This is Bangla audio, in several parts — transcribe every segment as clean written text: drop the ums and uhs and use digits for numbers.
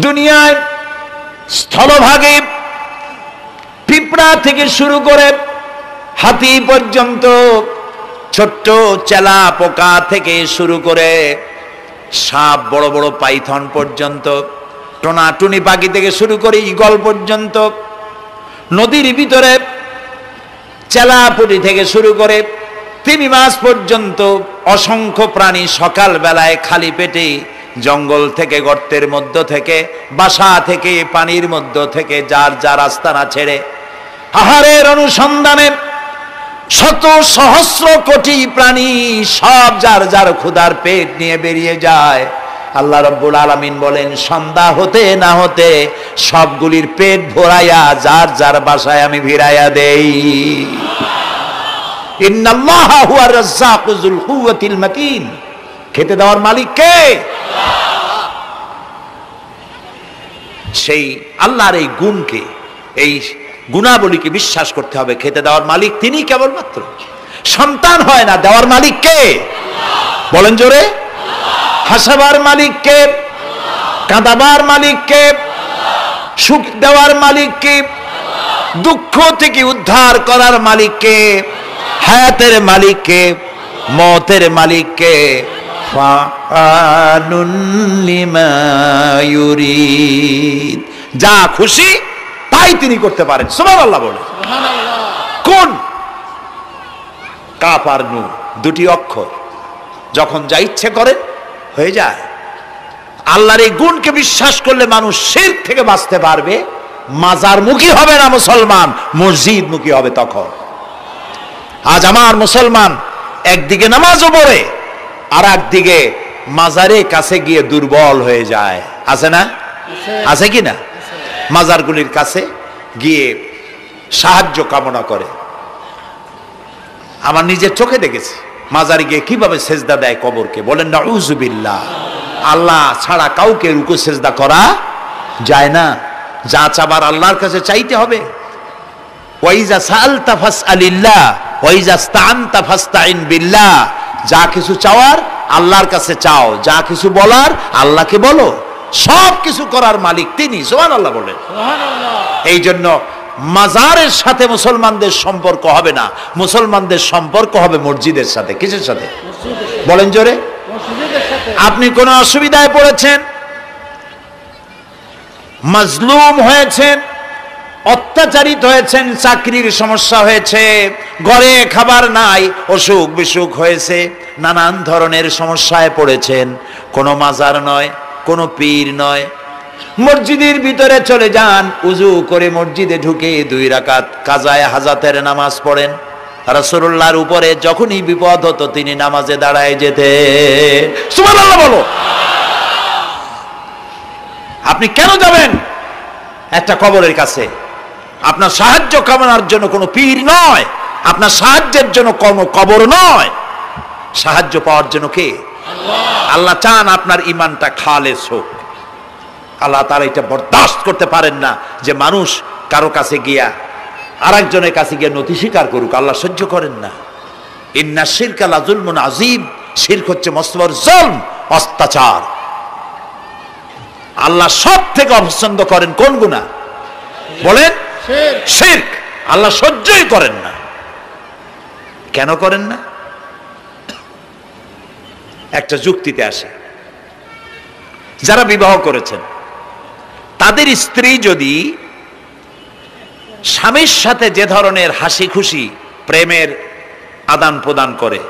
দুনিয়ায় স্থলভাগে পিঁপড়া থেকে শুরু করে হাতি পর্যন্ত, ছোট্ট চেলা পোকা থেকে শুরু করে সাপ, বড় বড় পাইথন পর্যন্ত, টোনাটুনি পাখি থেকে শুরু করে ঈগল পর্যন্ত, নদীর ভিতরে চেলাপুটি থেকে শুরু করে তিমি মাছ পর্যন্ত অসংখ্য প্রাণী সকাল বেলায় খালি পেটে জঙ্গল থেকে, গর্তের মধ্য থেকে, বাসা থেকে, পানির মধ্য থেকে যার যার আস্তানা ছেড়ে আহারের অনুসন্ধানে শত সহস্র কোটি প্রাণী সব যার যার ক্ষুধার পেট নিয়ে বেরিয়ে যায়। আল্লাহ রাব্বুল আলামিন বলেন, সন্ধ্যা হতে না হতে সবগুলির পেট ভরাইয়া যার যার বাসায় আমি ভিড়াইয়া দেই। ইন্নাল্লাহা হুয়ার রাজ্জাকু যুল কুওয়াতিল মাতিন। খেতে দেওয়ার মালিক কে? সেই আল্লাহর এই গুণকে, এই গুণাবলীকে বিশ্বাস করতে হবে। খেতে দেওয়ার মালিক তিনি কেবলমাত্র। সন্তান হয় না, দেওয়ার মালিক কে? বলেন জোরে। হাসাবার মালিক কে? কাঁদাবার মালিক কে? সুখ দেওয়ার মালিক কে? দুঃখ থেকে উদ্ধার করার মালিক কে? হায়াতের মালিক কে? মওতের মালিক কে? ফাআলুন লিমা ইউরিদ। যা খুশি তাই তিনি করতে পারেন। সুবহানাল্লাহ বলে। কোন? কাফ আর নুন, দুটি অক্ষর, যখন যা ইচ্ছে করেন হয়ে যায়। আল্লাহর এই গুণকে বিশ্বাস করলে মানুষ শিরক থেকে বাঁচতে পারবে। মাজার মুখী হবে না মুসলমান, মসজিদ মুখী হবে তখন। আজ আমার মুসলমান একদিকে নামাজও পড়ে আর একদিকে মাজারের কাছে গিয়ে দুর্বল হয়ে যায়। আছে না? আছে কি না? মাজারগুলির কাছে গিয়ে সাহায্য কামনা করে। আমার নিজের চোখে দেখেছি মাজারে গিয়ে কিভাবে সেজদা দেয় কবরকে। বলেন নাউযুবিল্লাহ। আল্লাহ ছাড়া কাউকে রুকু সেজদা করা যায় না। যা চাবার আল্লাহর কাছে চাইতে হবে। ওয়াইজা সাআলতা ফাসআলিল্লাহ ওয়াইজা ইসতাআনতা ফাসতাইন বিল্লাহ। যা কিছু চাওয়ার আল্লাহর কাছে চাও, যা কিছু বলার আল্লাহকে বলো। সব কিছু করার মালিক তিনি। সুবহানাল্লাহ বলেন। এই জন্য মাজারের সাথে মুসলমানদের সম্পর্ক হবে না, মুসলমানদের সম্পর্ক হবে মসজিদের সাথে। কিসের সাথে? বলেন জোরে। আপনি কোন অসুবিধায় পড়েছেন, মাজলুম হয়েছেন, অত্যাচারিত হয়েছেন, চাকরির সমস্যা হয়েছে, ঘরে খাবার নাই, অসুখ বিসুখ হয়েছে, নানান ধরনের সমস্যায় পড়েছেন, কোনো মাজার নয়, কোনো পীর নয়, মসজিদের ভিতরে চলে যান, উজু করে মসজিদে ঢুকে 2 রাকাত কাজায়ে হাজাতের নামাজ পড়েন। রাসূলুল্লাহর উপরে যখনই বিপদ হতো তিনি নামাজে দাঁড়ায় যেতেন। সুবহানাল্লাহ বলো। আপনি কেন যাবেন একটা কবরের কাছে? আপনার সাহায্য কামনার জন্য কোনো পীর নয়, আপনার সাহায্যের জন্য কোনো কবর নয়। সাহায্য পাওয়ার জন্য কে? আল্লাহ চান আপনার ঈমানটা খালেস হোক। আল্লাহ তাআলা এটা বরদাস্ত করতে পারেন না যে মানুষ কারো কাছে গিয়া আরেকজনের কাছে গিয়ে নথি স্বীকার করুক। আল্লাহ সহ্য করেন না। ইন্না শিরকা লাযুলমুন আযীম। শিরক হচ্ছে মস্ত বড় জুলম, অত্যাচার। আল্লাহ সব থেকে অপছন্দ করেন কোন গুনাহ? বলেন শিরক। আল্লাহ সহ্যই করেন না। কেন করেন না? একটা যুক্তিতে আসে। যারা বিবাহ করেছেন তাদের স্ত্রী যদি স্বামীর সাথে যে ধরনের হাসি খুশি প্রেমের আদান প্রদান করে,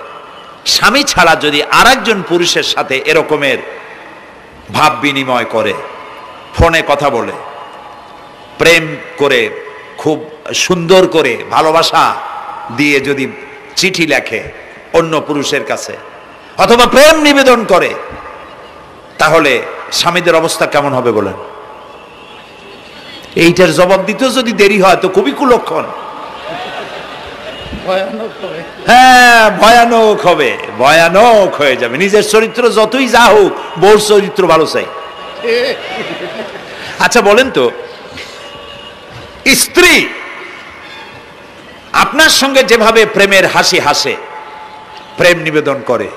স্বামী ছাড়া যদি আরেকজন পুরুষের সাথে এরকমের ভাব বিনিময় করে, ফোনে কথা বলে, প্রেম করে, খুব সুন্দর করে ভালোবাসা দিয়ে যদি চিঠি লেখে অন্য পুরুষের কাছে, অথবা প্রেম নিবেদন করে, তাহলে স্বামীদের অবস্থা কেমন হবে বলেন? এইটার জবাব দিতেও যদি দেরি হয় তো খুবই কুলক্ষণ। হ্যাঁ, ভয়ানক হবে, ভয়ানক হয়ে যাবে। নিজের চরিত্র যতই যা হোক, বউর চরিত্র ভালো চাই। আচ্ছা বলেন তো, স্ত্রী আপনার সঙ্গে যেভাবে প্রেমের হাসি হাসে, প্রেম নিবেদন করে,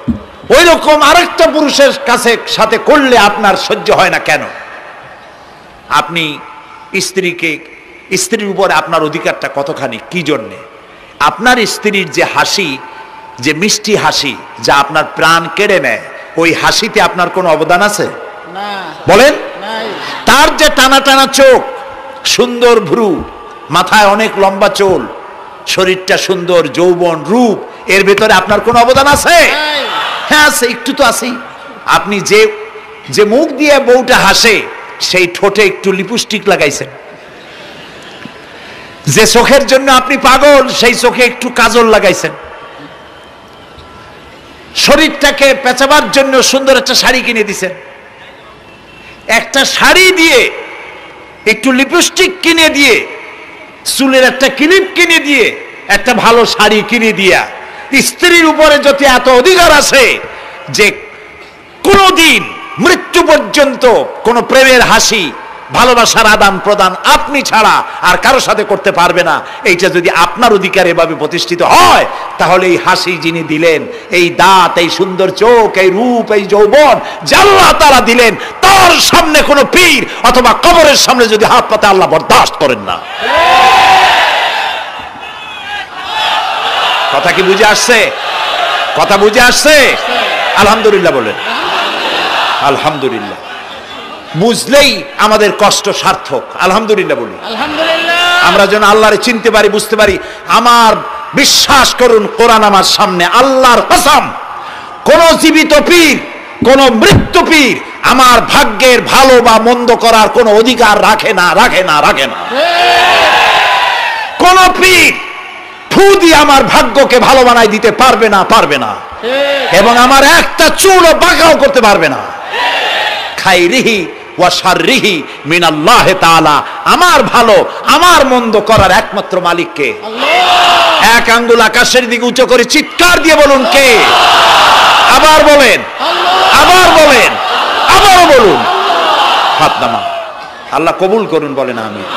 ওই রকম আরেকটা পুরুষের কাছে সাথে করলে আপনার সহ্য হয় না কেন? আপনি স্ত্রীর উপরে আপনার অধিকারটা কতখানি, কি জন্যে? আপনার স্ত্রীর যে হাসি, যে মিষ্টি হাসি, যা আপনার প্রাণ কেড়ে নেয়, ওই হাসিতে আপনার কোনো অবদান আছে? বলেন। তার যে টানা টানা চোখ, সুন্দর ভ্রু, মাথায় অনেক লম্বা চুল, শরীরটা সুন্দর, যৌবন, রূপ, এর ভেতরে আপনার কোনো অবদান আছে? হ্যাঁ আছে, একটু তো আছেই। আপনি যে মুখ দিয়ে বউটা হাসে, সেই ঠোঁটে একটু লিপস্টিক লাগাইছেন। যে চোখের জন্য আপনি পাগল, সেই চোখে একটু কাজল লাগাইছেন। শরীরটাকে পেঁচাবার জন্য সুন্দর একটা শাড়ি কিনে দিছেন। একটা শাড়ি দিয়ে, একটু লিপস্টিক কিনে দিয়ে, চুলের একটা ক্লিপ কিনে দিয়ে, একটা ভালো শাড়ি কিনে দিয়া স্ত্রীর উপরে যদি এত অধিকার আছে যে কোনদিন মৃত্যু পর্যন্ত কোন প্রেমের হাসি, ভালোবাসার আদান প্রদান আপনি ছাড়া আর কারো সাথে করতে পারবে না, এইটা যদি আপনার অধিকার এভাবে প্রতিষ্ঠিত হয়, তাহলে এই হাসি যিনি দিলেন, এই দাঁত, এই সুন্দর চোখ, এই রূপ, এই যৌবন আল্লাহ তাআলা দিলেন, তার সামনে কোনো পীর অথবা কবরের সামনে যদি হাত পাতে আল্লাহ বরদাস্ত করেন না। কথা কি বুঝে আসছে? কথা বুঝে আসছে? আলহামদুলিল্লাহ বলেন। আলহামদুলিল্লাহ। বুঝলেই আমাদের কষ্ট সার্থক। আলহামদুলিল্লাহ বলি। আমরা যেন আল্লাহরে চিনতে পারি, বুঝতে পারি। আমার বিশ্বাস করুন, কোরআন আমার সামনে, আল্লাহর কসম, কোন জীবিত পীর, কোন মৃত্যু পীর আমার ভাগ্যের ভালো বা মন্দ করার কোন অধিকার রাখে না, রাখে না, রাখে না। কোন পীর ফু দিয়ে আমার ভাগ্যকে ভালো বানাই দিতে পারবে না, পারবে না, এবং আমার একটা চুলও বাঁকাও করতে পারবে না। খাইরিহি ওয়া শাররিহি মিনাল্লাহি তাআলা। আমার ভালো, আমার মন্দ করার একমাত্র মালিক কে? আল্লাহ। এক আঙ্গুল আকাশের দিকে উঁচু করে চিৎকার দিয়ে বলুন, কে? আবার বলেন, আবার বলেন, আবারও বলুন। হাত নামান। আল্লাহ কবুল করুন, বলেন আমিন।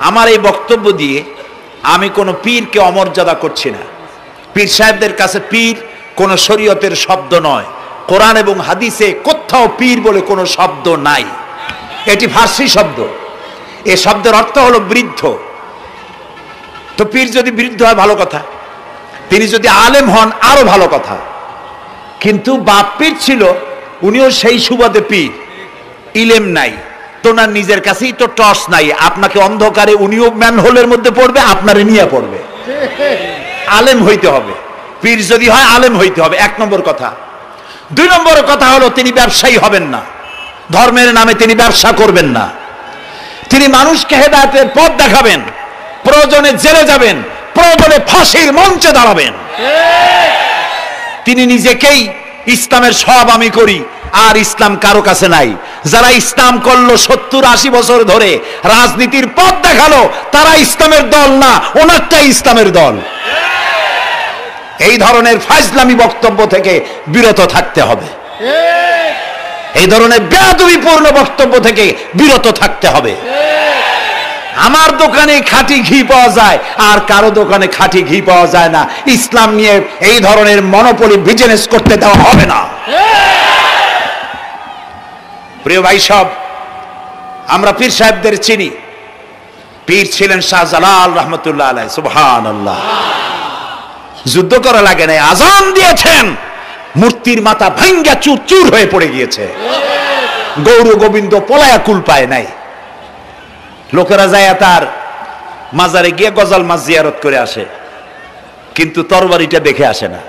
আমার এই বক্তব্য দিয়ে আমি কোনো পীরকে অমর্যাদা করছি না। পীর সাহেবদের কাছে পীর কোনো শরীয়তের শব্দ নয়। কোরআন এবং হাদিসে কোথাও পীর বলে কোনো শব্দ নাই। এটি ফার্সি শব্দ। এই শব্দের অর্থ হলো বৃদ্ধ। তো পীর যদি বৃদ্ধ হয় ভালো কথা, তিনি যদি আলেম হন আরো ভালো কথা। কিন্তু বাপ পীর ছিল, উনিও সেই সুবাদে পীর। ইলেম নাই, তোনার নিজের কাছেই তো টর্চ নাই। আপনাকে অন্ধকারে উনিও ম্যানহোলের মধ্যে পড়বে, আপনারে নিয়ে পড়বে। আলেম হইতে হবে। পীর যদি হয় আলেম হইতে হবে, এক নম্বর কথা। দুই নম্বর কথা হলো তিনি ব্যবসায়ী হবেন না। ধর্মের নামে তিনি ব্যবসা করবেন না। তিনি মানুষকে হেদায়েতের পথ দেখাবেন। প্রয়োজনে জেলে যাবেন, প্রয়োজনে ফাঁসির মঞ্চে দাঁড়াবেন। তিনি নিজেকেই ইসলামের সব আমি করি, আর ইসলাম কারো কাছে নাই। যারা ইসলাম করলো 70-80 বছর ধরে, রাজনীতির পথ দেখালো, তারা ইসলামের দল না, ওনারটাই ইসলামের দল। এই ধরনের ফাজলামি বক্তব্য থেকে বিরত থাকতে হবে। এই ধরনের বেয়াদবিপূর্ণ বক্তব্য থেকে বিরত থাকতে হবে। আমার দোকানে খাঁটি ঘি পাওয়া যায়, আর কারো দোকানে খাঁটি ঘি পাওয়া যায় না। ইসলাম নিয়ে এই ধরনের মনোপলি বিজনেস করতে দেওয়া হবে না। প্রিয় ভাই সব, আমরা পীর সাহেবদের চিনি। পীর ছিলেন শাহজালাল রহমতুল্লাহ আলাইহি। সুবহানাল্লাহ। যুদ্ধ করা লাগে নাই, আজান দিয়েছেন, মূর্তির মাথা ভাঙ্গা চুর চুর হয়ে পড়ে গিয়েছে। গৌর গোবিন্দ পলায়া কুল পায় নাই। লোকেরা যায় তার মাজারে গিয়ে গজাল মাছ জিয়ারত করে আসে, কিন্তু তরবারিটা দেখে আসে না।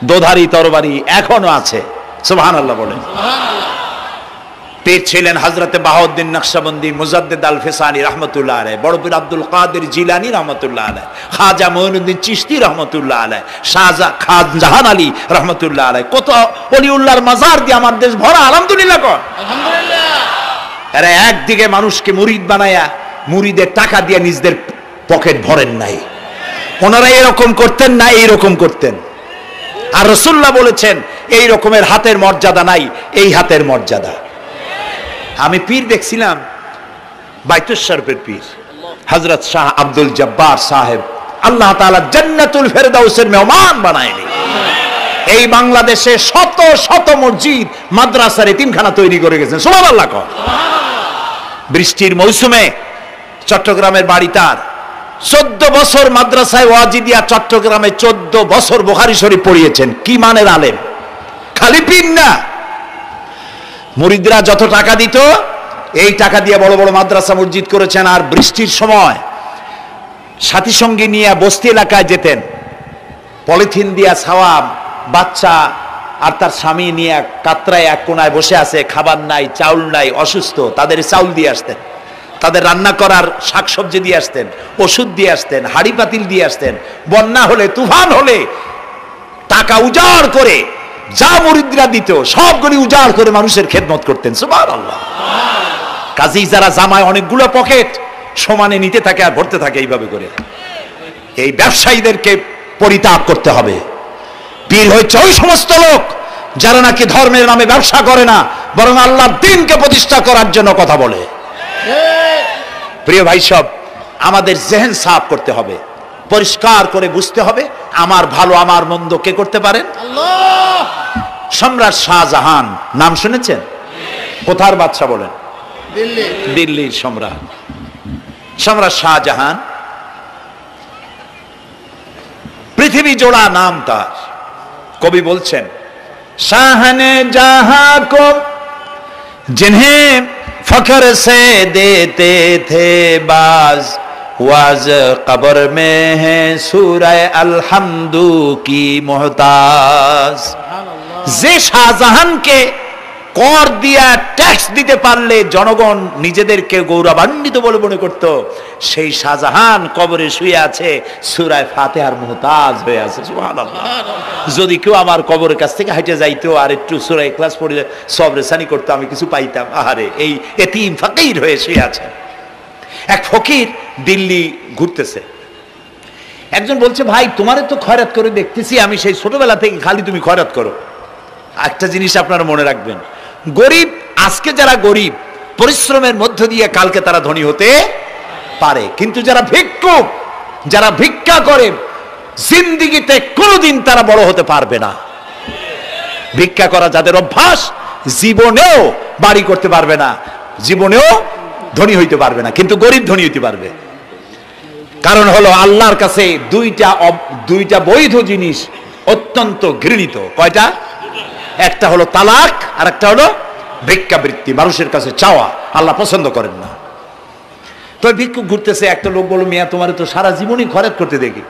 দোধারি তরবারি এখনো আছে। সুবহানাল্লাহ বলেন। পীর ছিলেন হযরতে বাহাউদ্দিন নকশবন্দি, মুজাদ্দিদ আল ফিসানি রহমতুল্লাহ আলাইহি, বড় পীর আব্দুল কাদের জিলানী রহমতুল্লাহ আলাইহি, খাজা মঈনুদ্দিন চিশতি রহমতুল্লাহ আলাইহি, শাহজাহান আলী রহমতুল্লাহ আলাইহি। কত ওলিউল্লাহর মাজার দিয়ে আমার দেশ ভরা। আলহামদুলিল্লাহ কর। আলহামদুলিল্লাহ। এরা একদিকে মানুষকে মুরিদ বানায়া মুরিদের টাকা দিয়ে নিজেদের পকেট ভরেন নাই। ওনারা এরকম করতেন না, এইরকম করতেন। আর রাসূলুল্লাহ বলেছেন, এই রকমের হাতের মর্যাদা নাই, এই হাতের মর্যাদা। আমি পীর দেখছিলাম, বাইতুল শরফের পীর হযরত শাহ আব্দুল জব্বার সাহেব, আল্লাহ তাআলা জান্নাতুল ফেরদাউসের মেহমান বানায়নি। এই বাংলাদেশে শত শত মসজিদ মাদ্রাসার এতিমখানা তৈরি করে গেছেন। সুবহানাল্লাহ। বৃষ্টির মৌসুমে চট্টগ্রামের বাড়ি তার 14 বছর মাদ্রাসায় ওয়াজিদিয়া চট্টগ্রামে 14 বছর বুখারী শরীফ পড়িয়েছেন। কি মানের আলেম, খালি পীর না। মুরিদরা যত টাকা দিত এই টাকা দিয়ে বড় বড় মাদ্রাসা মসজিদ করেছেন। আর বৃষ্টির সময় সাথী সঙ্গী নিয়ে বস্তি এলাকায় যেতেন, পলিথিন দিয়া ছাওয়া, বাচ্চা আর তার স্বামী নিয়ে কাতরায় এক কোনায় বসে আছে, খাবার নাই, চাউল নাই, অসুস্থ, তাদের চাউল দিয়ে আসতেন, তাদের রান্না করার শাকসবজি দিয়ে আসতেন, ওষুধ দিয়ে আসতেন, হাড়ি পাতিল দিয়ে আসতেন। বন্যা হলে, তুফান হলে টাকা উজাড় করে যা মুরিদরা দিত সবগুলি উজাড় করে মানুষের খেদমত করতেন। সুবহানাল্লাহ। কাজী যারা জামায় অনেকগুলো পকেট সমানে নিতে থাকে আর ভরতে থাকে এইভাবে করে, এই ব্যবসায়ীদেরকে পরিত্যাগ করতে হবে। পীর হচ্ছে ওই সমস্ত লোক যারা নাকি ধর্মের নামে ব্যবসা করে না, বরং আল্লাহর দ্বীনকে প্রতিষ্ঠা করার জন্য কথা বলে। প্রিয় ভাই সব, আমাদের জেহেন সাফ করতে হবে, পরিষ্কার করে বুঝতে হবে আমার ভালো আমার মন্দ কে করতে পারেন? আল্লাহ। সম্রাট শাহজাহান নাম শুনেছেন? কোথার বাদশা বলেন? দিল্লির সম্রাট। সম্রাট শাহজাহান পৃথিবী জোড়া নাম তার। কবি বলছেন, শাহনে জাহাं को जिन्हें फख्र से देते थे बाज, वाज कब्र में है सूरह अलहम्दु की मोहताज। যে শাহজাহানকে কর দিয়া ট্যাক্স দিতে পারলে জনগণ নিজেদেরকে গৌরবান্বিত বলে মনে করত, সেই শাহজাহান কবরে শুয়ে আছে, সূরা ফাতিহার মুহতাজ হয়ে আছে। সুবহানাল্লাহ। যদি কেউ আমার কবরের কাছ থেকে হেঁটে যাইতো আর একটু সূরা ইখলাস পড়ে সব রেসানি করতো, আমি কিছু পাইতাম। আহারে, এই এতিম ফকির হয়ে শুয়ে আছে। এক ফকির দিল্লি ঘুরতেছে, একজন বলছে, ভাই তোমারে তো খয়রাত করে দেখতেছি আমি সেই ছোটবেলা থেকে, খালি তুমি খয়রাত করো। একটা জিনিস আপনারা মনে রাখবেন, গরিব, আজকে যারা গরিব পরিশ্রমের মধ্য দিয়ে কালকে তারা ধনী হতে পারে, কিন্তু যারা ভিক্ষুক, যারা ভিক্ষা করে, জিন্দেগিতে কোনোদিন তারা বড় হতে পারবে না। ভিক্ষা করা যাদের অভ্যাস, জীবনেও বাড়ি করতে পারবে না, জীবনেও ধনী হইতে পারবে না, কিন্তু গরিব ধনী হইতে পারবে। কারণ হলো আল্লাহর কাছে দুইটা বৈধ জিনিস অত্যন্ত ঘৃণিত। কয়টা? একটা হলো তালাক আর একটা হলো ভিক্ষাবৃত্তি, মানুষের কাছে চাওয়া। আল্লাহ পছন্দ করেন না। তো ভিক্ষুক ঘুরতেছে, একটা লোক বলল, মিয়া তোমার তো সারা জীবনই খরচ করতে দেখি।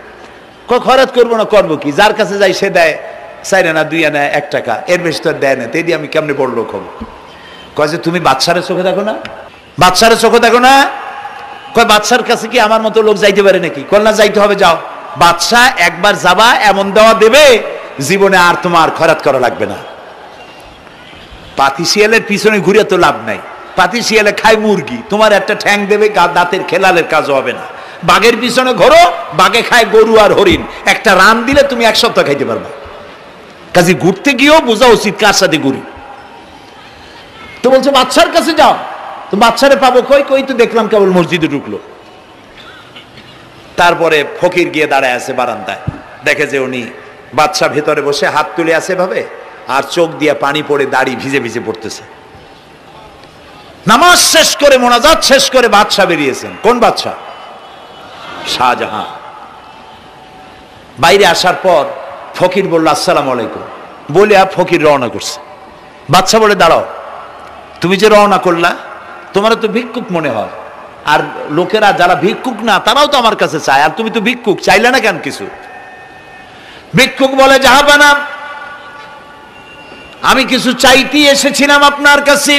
খরচ করবো না, করবো কি? যার কাছে যাই সে দেয় 4 আনা 2 আনা 1 টাকা, এর বেশি তো দেয় না। তেই দিয়ে আমি কেমনে বড় লোক হবো? কয় যে তুমি বাদশারে চোখে দেখো না, বাদশারে চোখে দেখো না। কয় বাদশার কাছে কি আমার মতো লোক যাইতে পারে নাকি? কল না, যাইতে হবে, যাও। বাদশা একবার যাবা, এমন দেওয়া দেবে জীবনে আর তোমার খরচ করা লাগবে না। পাতি শিয়ালের পিছনে ঘুরে তো লাভ নাই। পাতি শিয়ালে খায় মুরগি, তোমার একটা ঠ্যাং দেবে, দাঁতের খেলালের কাজ হবে না। বাঘের পিছনে ঘোরো, বাঘে খায় গরু আর হরিণ, একটা রান দিলে তুমি 1 সপ্তাহ খাইতে পারবা। কাজে ঘুরতে গিয়েও বোঝা উচিত কার সাথে ঘুরি। তো বলছে বাদশার কাছে যাও। তো বাদশারে পাবো কই? কই তো দেখলাম কেবল মসজিদে ঢুকলো। তারপরে ফকির গিয়ে দাঁড়ায় আছে বারান্দায়, দেখে যে উনি বাদশা ভেতরে বসে হাত তুলে আছে ভাবে, আর চোখ দিয়ে পানি পড়ে দাড়ি ভিজে ভিজে পড়তেছে। নামাজ শেষ করে, মোনাজাত শেষ করে বাদশা বেরিয়েছেন। কোন বাদশা? শাহজাহান। বাইরে আসার পর ফকির বলল, আসসালামু আলাইকুম বলে ফকির রওনা করছে। বাদশা বলে, দাঁড়াও, তুমি যে রওনা করলা, তোমার তো ভিক্ষুক মনে হয়, আর লোকেরা যারা ভিক্ষুক না তারাও তো আমার কাছে চায়, আর তুমি তো ভিক্ষুক, চাইলে না কেন কিছু? ভিক্ষুক বলে, জাহাবানা, আমি কিছু চাইতে এসেছিলাম আপনার কাছে,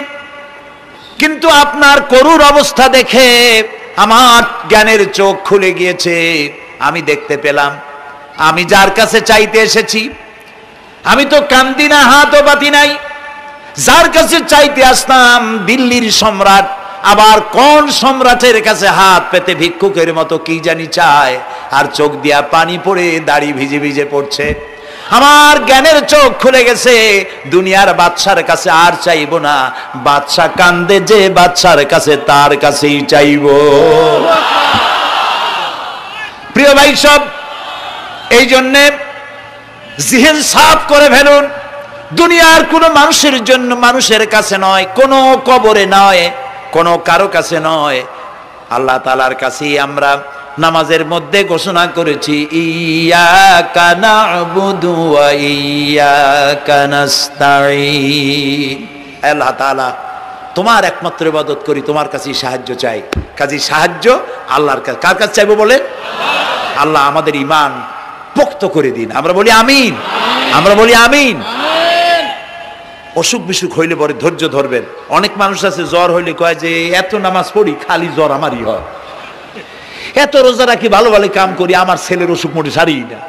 কিন্তু আপনার করুণ অবস্থা দেখে আমার জ্ঞানের চোখ খুলে গিয়েছে। আমি দেখতে পেলাম আমি যার কাছে চাইতে এসেছি, আমি তো কান্দি না, হাতও পাতি নাই। যার কাছে চাইতে আসলাম দিল্লির সম্রাট, আবার কোন সম্রাটের কাছে হাত পেতে ভিক্ষুকের মতো কি জানি চায়, আর চোখ দিয়া পানি পড়ে দাড়ি ভিজে ভিজে পড়ছে। আমার জ্ঞানের চোখ খুলে গেছে, দুনিয়ার বাদশার কাছে আর চাইবো না। বাদশা কান্দে যে বাদশার কাছে, তার কাছেই চাইবো। প্রিয় ভাই সব, এই জন্যে জিহ্ন সাফ করে ফেলুন। দুনিয়ার কোনো মানুষের জন্য, মানুষের কাছে নয়, কোনো কবরে নয়, কোনো কারো কাছে নয়, আল্লাহ তাআলার কাছেই আমরা নামাজের মধ্যে ঘোষণা করেছি, ইয়্যাকা না'বুদু ওয়া ইয়্যাকা নাস্তাঈন। আল্লাহ তাআলা, তোমার একমাত্র ইবাদত করি, তোমার কাছেই সাহায্য চাই। কাজেই সাহায্য আল্লাহর কাছে। কার কাছে চাইবো বলেন? আল্লাহ আমাদের ঈমান পোক্ত করে দিন। আমরা বলি আমিন, আমরা বলি আমিন। অসুখ বিসুখ হইলে পরে ধৈর্য ধরবেন। অনেক মানুষ আছে জ্বর হইলে কয় যে এত নামাজ পড়ি খালি জ্বর আমারই হয়, এত রোজা রাখি, ভালো ভালো কাম করি, আমার ছেলের অসুখ মোটে সারি না।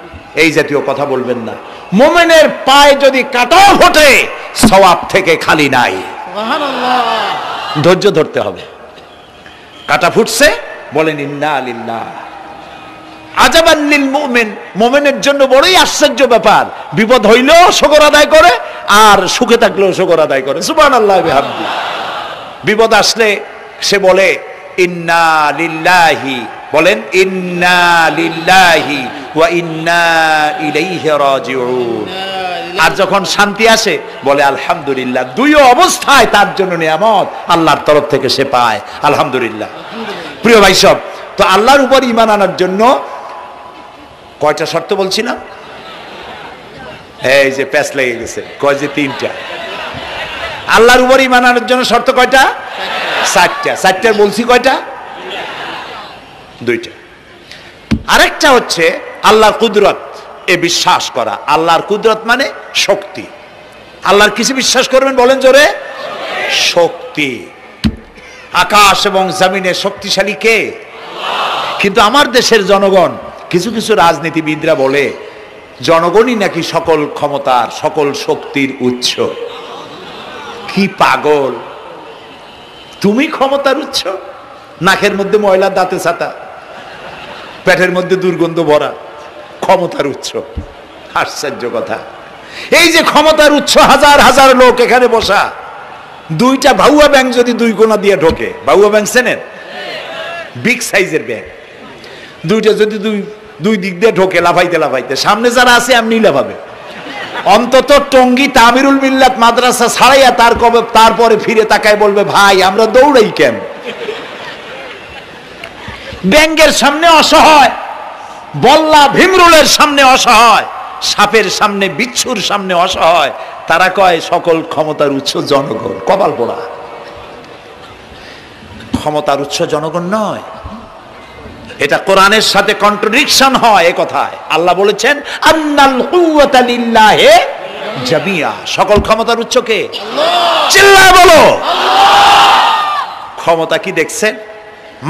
এই জাতীয় কথা বলবেন না। মুমিনের পায়ে যদি কাঁটা ফোটে সওয়াব থেকে খালি নাই। ধৈর্য ধরতে হবে। কাঁটা ফুটছে, বলেন ইন্না লিল্লাহ। আজাবান লিল মুমিন, মুমিনের জন্য বড়ই আশ্চর্য ব্যাপার, বিপদ হইলেও শুকর আদায় করে আর সুখে থাকলেও শুকর আদায় করে। সুবহানাল্লাহ বিহামদি। বিপদ আসলে সে বলে ইন্না লিল্লাহি, বলেন ইন্না লিল্লাহি ওয়া ইন্না ইলাইহি রাজিউন। আর যখন শান্তি আসে বলে আলহামদুলিল্লাহ। দুই অবস্থায় তার জন্য নিয়ামত আল্লাহর তরফ থেকে সে পায়, আলহামদুলিল্লাহ। প্রিয় ভাই সব, তো আল্লাহর উপর ঈমান আনার জন্য কয়টা শর্ত বলছিলাম? এই যে প্যাচ লেগে গেছে, কয় যে তিনটা। আল্লাহর উপর ঈমান আনার জন্য শর্ত কয়টা? চারটা। চারটার বলছি কয়টা? দুইটা। আরেকটা হচ্ছে আল্লাহর কুদরত, এ বিশ্বাস করা। আল্লাহর কুদরত মানে শক্তি। আল্লাহর কিছু বিশ্বাস করবেন, বলেন জোরে? শক্তি। আকাশ এবং জমিনে শক্তিশালী কে? কিন্তু আমার দেশের জনগণ, কিছু কিছু রাজনীতিবিদরা বলে জনগণই নাকি সকল ক্ষমতার, সকল শক্তির উৎস। কি পাগল! তুমি ক্ষমতার উৎস? নাকের মধ্যে ময়লা, দাঁতে ছাতা, পেটের মধ্যে দুর্গন্ধ ভরা, ক্ষমতার উৎস। আশ্চর্য কথা। এই যে ক্ষমতার উৎস, হাজার হাজার লোক এখানে বসা, দুইটা ভাউয়া ব্যাংক যদি দুই কোণা দিয়ে ঢোকে, ভাউয়া ব্যাংক চেনেন? বিগ সাইজের ব্যাংক, দুইটা যদি দুই দিক দিয়ে ঢোকে লাফাইতে লাফাইতে, সামনে যারা আছে এমনি লাফাবে। অন্তত টঙ্গী তামিরুল মিল্লাত মাদ্রাসা ছাড়াইয়া তারপরে ফিরে তাকায় বলবে, ভাই আমরা দৌড়াই কেন? ব্যাংকের সামনে অসহায়, বল্লা ভীমরুলের সামনে অসহায়, সাপের সামনে, বিচ্ছুর সামনে অসহায়। তারা কয় সকল ক্ষমতার উৎস জনগণ। কপাল পোড়া। ক্ষমতার উৎস জনগণ নয়। এটা কোরআনের সাথে কন্ট্রাডিকশন হয় এ কথায়। আল্লাহ বলেছেন আন্নাল কুওয়াতা লিল্লাহি জামিয়া। সকল ক্ষমতার উৎস কে? আল্লাহ। চিল্লায় বলো আল্লাহ। ক্ষমতা কি দেখছেন?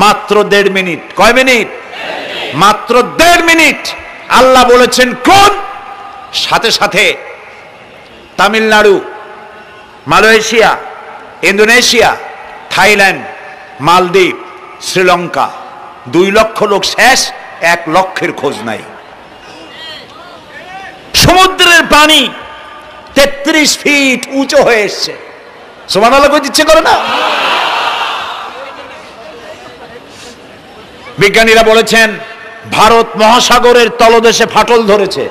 মাত্র 1.5 মিনিট। কয় মিনিট? মাত্র 1.5 মিনিট। আল্লাহ বলেছেন কোন? সাথে সাথে তামিলনাড়ু, মালয়েশিয়া, ইন্দোনেশিয়া, থাইল্যান্ড, মালদ্বীপ, শ্রীলঙ্কা, 2 লক্ষ লোক শেষ, 1 লক্ষের খোঁজ নাই। সমুদ্রের পানি 33 ফিট উঁচু হয়ে এসছে। সুবহানাল্লাহ কই দিচ্ছে করে না? বিজ্ঞানীরা বলেছেন ভারত মহাসাগরের তলদেশে ফাটল ধরেছে,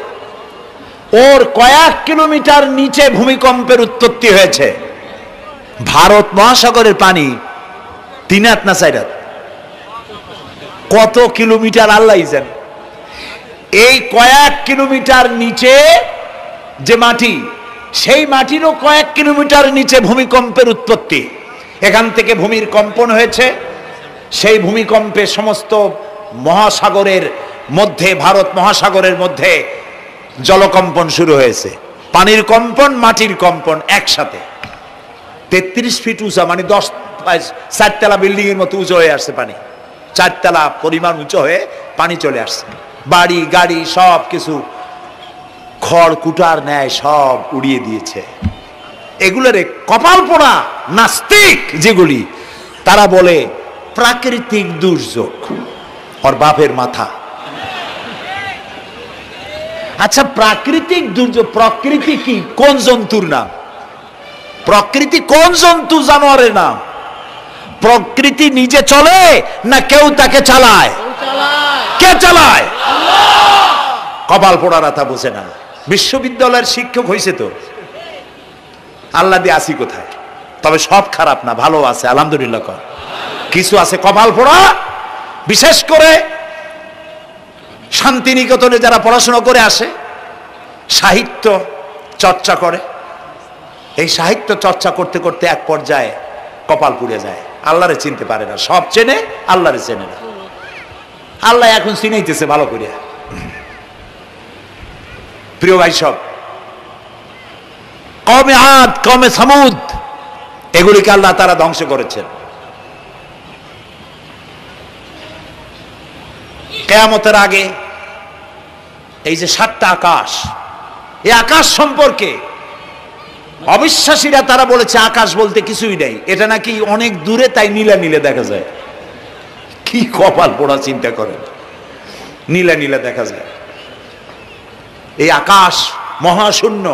ওর কয়েক কিলোমিটার নিচে ভূমিকম্পের উৎপত্তি হয়েছে। ভারত মহাসাগরের পানি 3 হাত না 4 হাত, কত কিলোমিটার আল্লাহ জানে। এই কয়েক কিলোমিটার নিচে যে মাটি, সেই মাটিরও কয়েক কিলোমিটার নিচে ভূমিকম্পের উৎপত্তি। এখান থেকে ভূমির কম্পন হয়েছে। সেই ভূমিকম্পে সমস্ত মহাসাগরের মধ্যে, ভারত মহাসাগরের মধ্যে জলকম্পন শুরু হয়েছে। পানির কম্পন, মাটির কম্পন একসাথে। 33 ফিট উঁচা, মানে 4 তলা বিল্ডিং এর মতো উঁচু হয়ে আসছে পানি। 4 তলা পরিমাণ উঁচু হয়ে পানি চলে আসছে। বাড়ি গাড়ি সব কিছু খড় কুটার ন্যায় সব উড়িয়ে দিয়েছে। এগুলোরে কপাল পোড়া নাস্তিক যেগুলি, তারা বলে প্রাকৃতিক দুর্যোগ। ওর বাপের মাথা। আচ্ছা, প্রাকৃতিক দুর্যোগ, প্রকৃতি কি? কোন জন্তুর নাম? প্রকৃতি কোন জন্তু, জানোয়ারের নাম? প্রকৃতি নিজে চলে না কেউ তাকে চালায়? কে চালায়? কপাল পোড়া রাতা বুঝে না। বিশ্ববিদ্যালয়ের শিক্ষক হয়েছে তো, আল্লাহ দিয়ে আসি কোথায়? তবে সব খারাপ না, ভালো আছে আলহামদুলিল্লাহ। কিছু আছে কপাল পোড়া, বিশেষ করে শান্তিনিকেতনে যারা পড়াশোনা করে আসে, সাহিত্য চর্চা করে, এই সাহিত্য চর্চা করতে করতে এক পর্যায়ে কপাল পুড়ে যায়, আল্লাহরে চিনতে পারে না। সব চেনে, আল্লাহরে চেনে না। আল্লাহ এখন চিনাইতেছে ভালো করিয়া। প্রিয় ভাই, সব কমে আদ, কমে সামুদ, এগুলিকে আল্লাহ তারা ধ্বংস করেছেন। কিয়ামতের আগে এই যে 7টা আকাশ, এই আকাশ সম্পর্কে অবিশ্বাসীরা তারা বলেছে আকাশ বলতে কিছুই নেই, এটা নাকি অনেক দূরে, তাই নীলা নীলে দেখা যায়। কি কপাল পোড়া, চিন্তা করেন, নীলা নীলা দেখা যায়। এই আকাশ মহাশূন্য,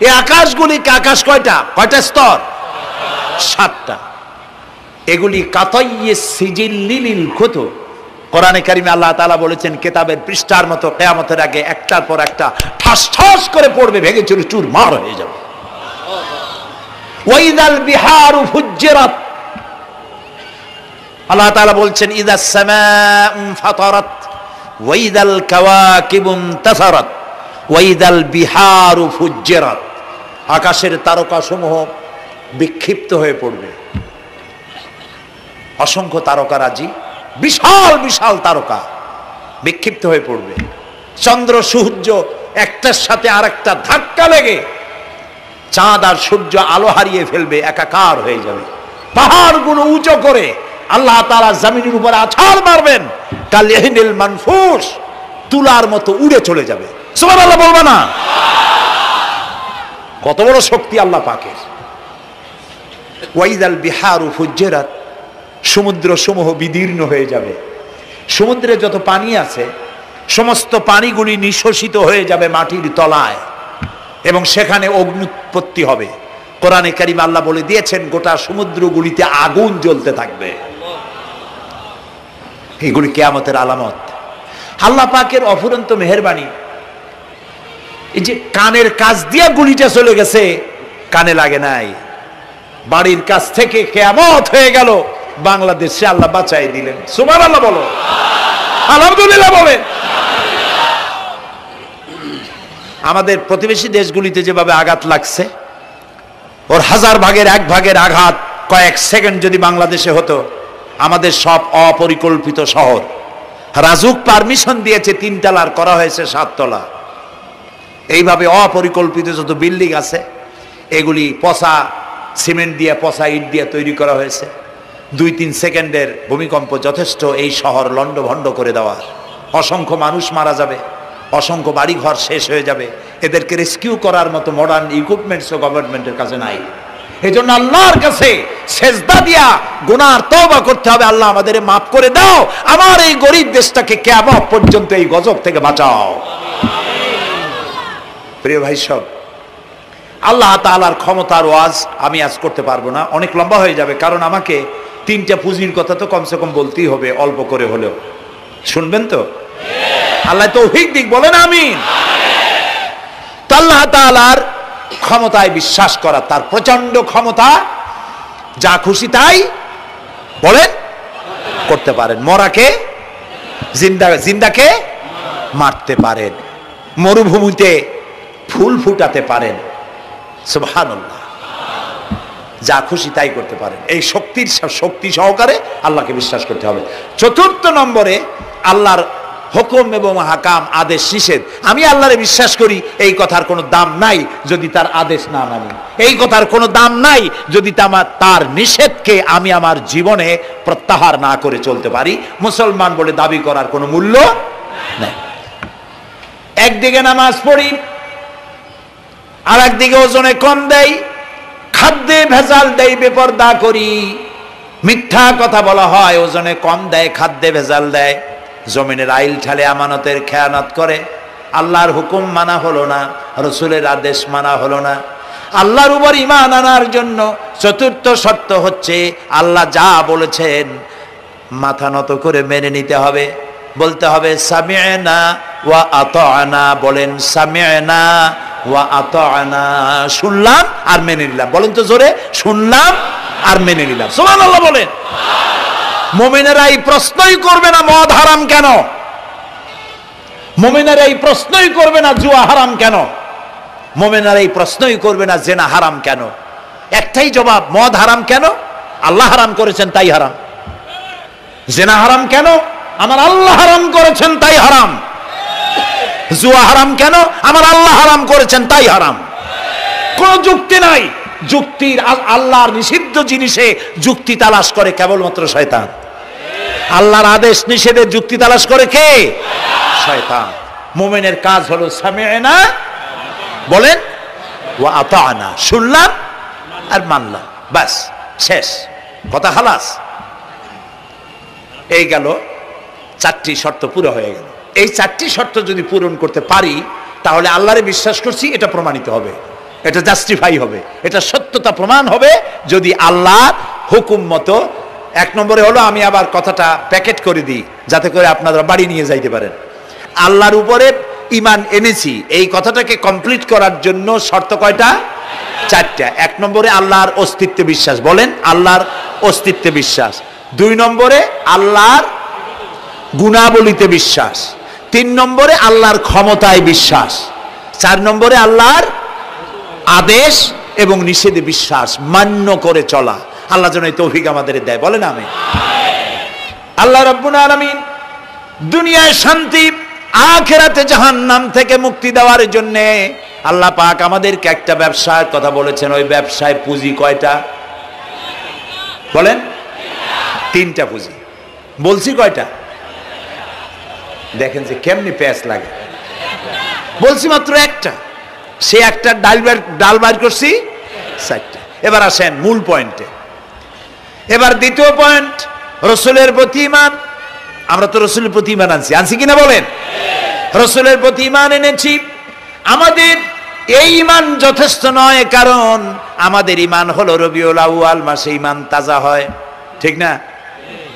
এই আকাশগুলিকে, আকাশ কয়টা স্তর? 7টা। এগুলি কাতাইয়ে সিজিল্লিল কুতুব, কোরআনে কারিমে আল্লাহ তাআলা বলেছেন কিতাবের পৃষ্ঠার মতো কিয়ামতের আগে একটার পর একটা ঠাস ঠাস করে পড়বে, ভেঙে চুরে চুরমার হয়ে যাবে। ওয়াইদাল বিহারু ফুজ্জিরাত, আল্লাহ তাআলা বলছেন ইদাস সামাউ ফাতারাত ওয়াইদাল কাওয়াকিবু ইনতাসারাত ওয়াইদাল বিহারু ফুজ্জিরাত, আকাশের তারকাসমূহ বিক্ষিপ্ত হয়ে পড়বে। অসংখ্য তারকারাজি, বিশাল বিশাল তারকা বিক্ষিপ্ত হয়ে পড়বে। চন্দ্র সূর্য একটার সাথে আরেকটা ধাক্কা লেগে চাঁদ আর সূর্য আলো হারিয়ে ফেলবে, একাকার হয়ে যাবে। পাহাড়গুলো উঁচু করে আল্লাহ তাআলা জমিনের উপরে আছাড় মারবেন, কালিহিনিল মানফুস, তুলার মতো উড়ে চলে যাবে। সুবহানাল্লাহ বলবা না? কত বড় শক্তি আল্লাহ পাকের। ওয়াইদাল বিহারু ফুজ্জিরাত, সমুদ্র সমূহ বিদীর্ণ হয়ে যাবে। সমুদ্রে যত পানি আছে সমস্ত পানিগুলি নিঃশোষিত হয়ে যাবে মাটির তলায়, এবং সেখানে অগ্নুৎপত্তি হবে। কোরআনে কারিমে আল্লাহ বলে দিয়েছেন গোটা সমুদ্রগুলিতে আগুন জ্বলতে থাকবে। এগুলি কিয়ামতের আলামত। আল্লাহ পাকের অফুরন্ত মেহেরবানি। এই যে কানের কাছ দিয়া গুলিটা চলে গেছে, কানে লাগে নাই, বাড়ির কাছ থেকে কিয়ামত হয়ে গেল, বাংলাদেশে আল্লাহ বাঁচাই দিলেন। সুবহানাল্লাহ বলো, আলহামদুলিল্লাহ বলেন। আমাদের প্রতিবেশী দেশগুলিতে যেভাবে আঘাত লাগছে, ওর 1000 ভাগের 1 ভাগের আঘাত কয়েক সেকেন্ড যদি বাংলাদেশে হতো, আমাদের সব অপরিকল্পিত শহর, রাজুক পারমিশন দিয়েছে 3 তলার, করা হয়েছে 7 তলা। এইভাবে অপরিকল্পিত যত বিল্ডিং আছে এগুলি পচা সিমেন্ট দিয়ে, পচা ইট দিয়ে তৈরি করা হয়েছে। 2-3 সেকেন্ডের ভূমিকম্প যথেষ্ট এই শহর লন্ডভন্ড করে দেওয়ার। অসংখ্য মানুষ মারা যাবে, অসংখ্য বাড়িঘর শেষ হয়ে যাবে। এদেরকে রেস্কিউ করার মতো মডার্ন ইকুইপমেন্টসও গভর্নমেন্টের কাছে নাই। এই জন্য আল্লাহর কাছে সেজদা দিয়া গুনার তওবা করতে হবে, আল্লাহ আমাদের মাফ করে দাও, আমার এই গরিব দেশটাকে কিয়ামত পর্যন্ত এই গজব থেকে বাঁচাও। প্রিয় ভাই সব, আল্লাহ তাআলার ক্ষমতার ওয়াজ আমি আজ করতে পারবো না, অনেক লম্বা হয়ে যাবে। কারণ আমাকে 3টা পুঁজির কথা তো কমসে কম বলতেই হবে, অল্প করে হলেও। শুনবেন তো? আল্লাহ তৌফিক দিক, বলেন আমিন। তো আল্লাহ তাআলার ক্ষমতায় বিশ্বাস করা, তার প্রচন্ড ক্ষমতা, যা খুশি তাই বলেন করতে পারেন। মরাকে জিন্দাকে মারতে পারেন, মরুভূমিতে ফুল ফুটাতে পারেন। সুবহানাল্লাহ, যা খুশি তাই করতে পারেন। এই শক্তি সহকারে আল্লাহকে বিশ্বাস করতে হবে। 4র্থ নম্বরে আল্লাহর হুকুম এবং হাকাম, আদেশ নিষেধ। আমি আল্লাহরে বিশ্বাস করি, এই কথার কোনো দাম নাই যদি তার আদেশ না মানি। এই কথার কোনো দাম নাই যদি তার নিষেধকে আমি আমার জীবনে প্রত্যাহার না করে চলতে পারি। মুসলমান বলে দাবি করার কোনো মূল্য নেই। একদিকে নামাজ পড়ি, আর একদিকে ওজনে কম দেয়, খাদ্যে ভেজাল দেয়, বেপরদা করি, মিথ্যা কথা বলা হয়, ওজনে কম দেয়, খাদ্যে ভেজাল দেয়, জমিনের আইল ঠালে আমানতের খেয়ানত করে। আল্লাহর হুকুম মানা হলো না, রসুলের আদেশ মানা হলো না। আল্লাহর উপর ঈমান আনার জন্য 4র্থ শর্ত হচ্ছে আল্লাহ যা বলেছেন মাথা নত করে মেনে নিতে হবে। বলতে হবে সামি'না ওয়া আতা'না। বলেন সামি'না ওয়া আতা'না, শুনলাম আর মেনে নিলাম। বলেন তো জোরে, শুনলাম আর মেনে নিলাম। সুবহানাল্লাহ বলেন। মুমিনেরা এই প্রশ্নই করবে না মদ হারাম কেন, মুমিনেরা এই প্রশ্নই করবে না জুয়া হারাম কেন, মুমিনেরা এই প্রশ্নই করবে না জেনা হারাম কেন। একটাই জবাব, মদ হারাম কেন? আল্লাহ হারাম করেছেন তাই হারাম। জেনা হারাম কেন? আমার আল্লাহ হারাম করেছেন তাই হারাম। জুয়া হারাম কেন? আমার আল্লাহ হারাম করেছেন তাই হারাম। কোন যুক্তি নাই। যুক্তির, আল্লাহর নিষিদ্ধ জিনিসে যুক্তি তালাশ করে কেবলমাত্র শয়তান। আল্লাহর আদেশ নিষেধের যুক্তি তালাশ করে কে? শয়তান। মুমিনের কাজ হলো সামি'না, বলেন, ওয়া আতা'না, শুনলাম আর মানলাম, বাস, শেষ কথা, খালাস। এই গেল, চারটি শর্ত পুরো হয়ে গেল। এই চারটি শর্ত যদি পূরণ করতে পারি তাহলে আল্লাহরে বিশ্বাস করছি এটা প্রমাণিত হবে, এটা জাস্টিফাই হবে, এটা সত্যতা প্রমাণ হবে যদি আল্লাহর হুকুম মতো। এক নম্বরে হলো, আমি আবার কথাটা প্যাকেট করে দিই যাতে করে আপনারা বাড়ি নিয়ে যাইতে পারেন। আল্লাহর উপরে ঈমান এনেছি, এই কথাটাকে কমপ্লিট করার জন্য শর্ত কয়টা? চারটা। এক নম্বরে আল্লাহর অস্তিত্বে বিশ্বাস, বলেন আল্লাহর অস্তিত্বে বিশ্বাস। দুই নম্বরে আল্লাহর গুণাবলীতে বিশ্বাস। তিন নম্বরে আল্লাহর ক্ষমতায় বিশ্বাস। চার নম্বরে আল্লাহর আদেশ এবং নিষেধে বিশ্বাস, মান্য করে চলা। আল্লাহ যেন এই তৌফিক আমাদের দেয়, বলেন আমিন। আল্লাহ রাব্বুল আলামিন দুনিয়ায় শান্তি, আখিরাতে জাহান্নাম থেকে মুক্তি দেওয়ার জন্য আল্লাহ পাক আমাদেরকে একটা ব্যবসার কথা বলেছেন। ওই ব্যবসায় পুঁজি কয়টা? বলেন। তিনটা পুঁজি। বলছি কয়টা? দেখেন যে কেমনি প্যাঁচ লাগে। বলছি মাত্র একটা, সে একটা ডাল বার করছি চারটা। এবার আসেন মূল পয়েন্টে। এবার দ্বিতীয় পয়েন্ট, রসুলের প্রতি ঈমান। আমরা তো রসুলের প্রতি ঈমান আনছি কিনা বলেন? রসুলের প্রতি ঈমান এনেছি। আমাদের এই ঈমান যথেষ্ট নয়, কারণ আমাদের ঈমান হলো রবিউল আউয়াল মাসে ঈমান তাজা হয়, ঠিক না?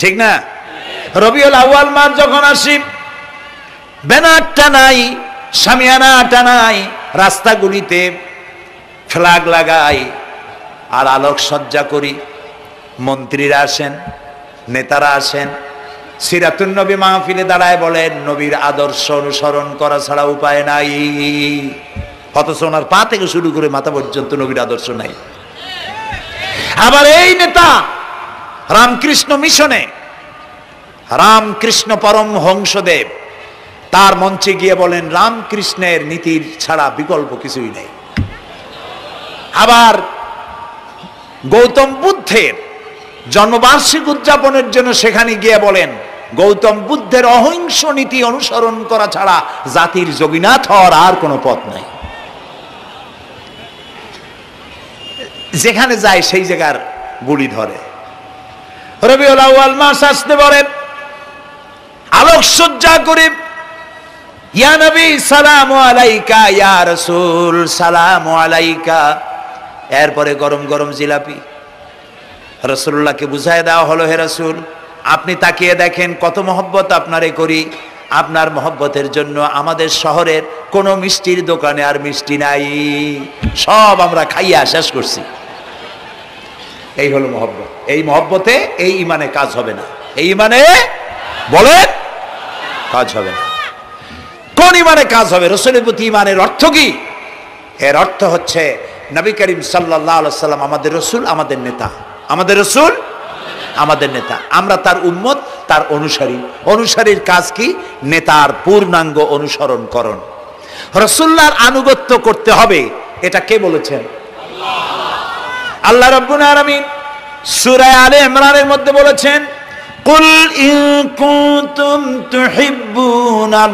ঠিক না? রবিউল আউয়াল মাস যখন আসি, ব্যানার টানাই, শামিয়ানা টানাই, রাস্তাগুলিতে ফ্ল্যাগ লাগাই আর আলোকসজ্জা করি। মন্ত্রীরা আসেন, নেতারা আসেন, সিরাতুন নবী মাহফিলে দাঁড়ায় বলেন নবীর আদর্শ অনুসরণ করা ছাড়া উপায় নাই। অথচ ওনার পা থেকে শুরু করে মাথা পর্যন্ত নবীর আদর্শ নাই। আবার এই নেতা রামকৃষ্ণ মিশনে, রামকৃষ্ণ পরমহংসদেব তার মঞ্চে গিয়ে বলেন রামকৃষ্ণের নীতির ছাড়া বিকল্প কিছুই নেই। আবার গৌতম বুদ্ধের জন্মবার্ষিকী উদযাপনের জন্য সেখানে গিয়ে বলেন গৌতম বুদ্ধের অহিংস নীতি অনুসরণ করা ছাড়া জাতির যোগীনাথ হওয়ার আর কোনো পথ নাই। যেখানে যায় সেই জায়গার গুলি ধরে। রবিউল আউয়াল মাস আসতে পারে, আলোকসজ্জা করে, ইয়া নবী সালামু আলাইকা, ইয়া রাসূল সালামু আলাইকা। এরপরে গরম গরম জিলাপি রাসূলুল্লাহকে বুঝায় দেওয়া হলো, হে রাসূল আপনি তাকিয়ে দেখেন কত মহব্বত আপনারে করি। আপনার মহব্বতের জন্য আমাদের শহরের কোনো মিষ্টির দোকানে আর মিষ্টি নাই, সব আমরা খাইয়া শেষ করছি। এই হলো মহব্বত। এই মহব্বতে এই ঈমানে কাজ হবে না। এই ঈমানে বলেন কাজ হবে না। কোন ঈমানে কাজ হবে? রাসূলের প্রতি ঈমানের অর্থ কি? এর অর্থ হচ্ছে নবী করিম সাল্লাল্লাহু আলাইহি ওয়াসাল্লাম আমাদের রাসূল, আমাদের নেতা। আমাদের রাসূল আমাদের নেতা, আমরা তার উম্মত, তার অনুসারী। অনুসারীর কাজ কি? নেতার পূর্ণাঙ্গ অনুসরণ করণ। রাসূলুল্লাহর আনুগত্য করতে হবে, এটা কে বলেছেন? আল্লাহ রাব্বুল আলামিন সূরা আলে ইমরানের মধ্যে বলেছেন কুল ইন কুনতুম তুহিব্বুনাল্লাহ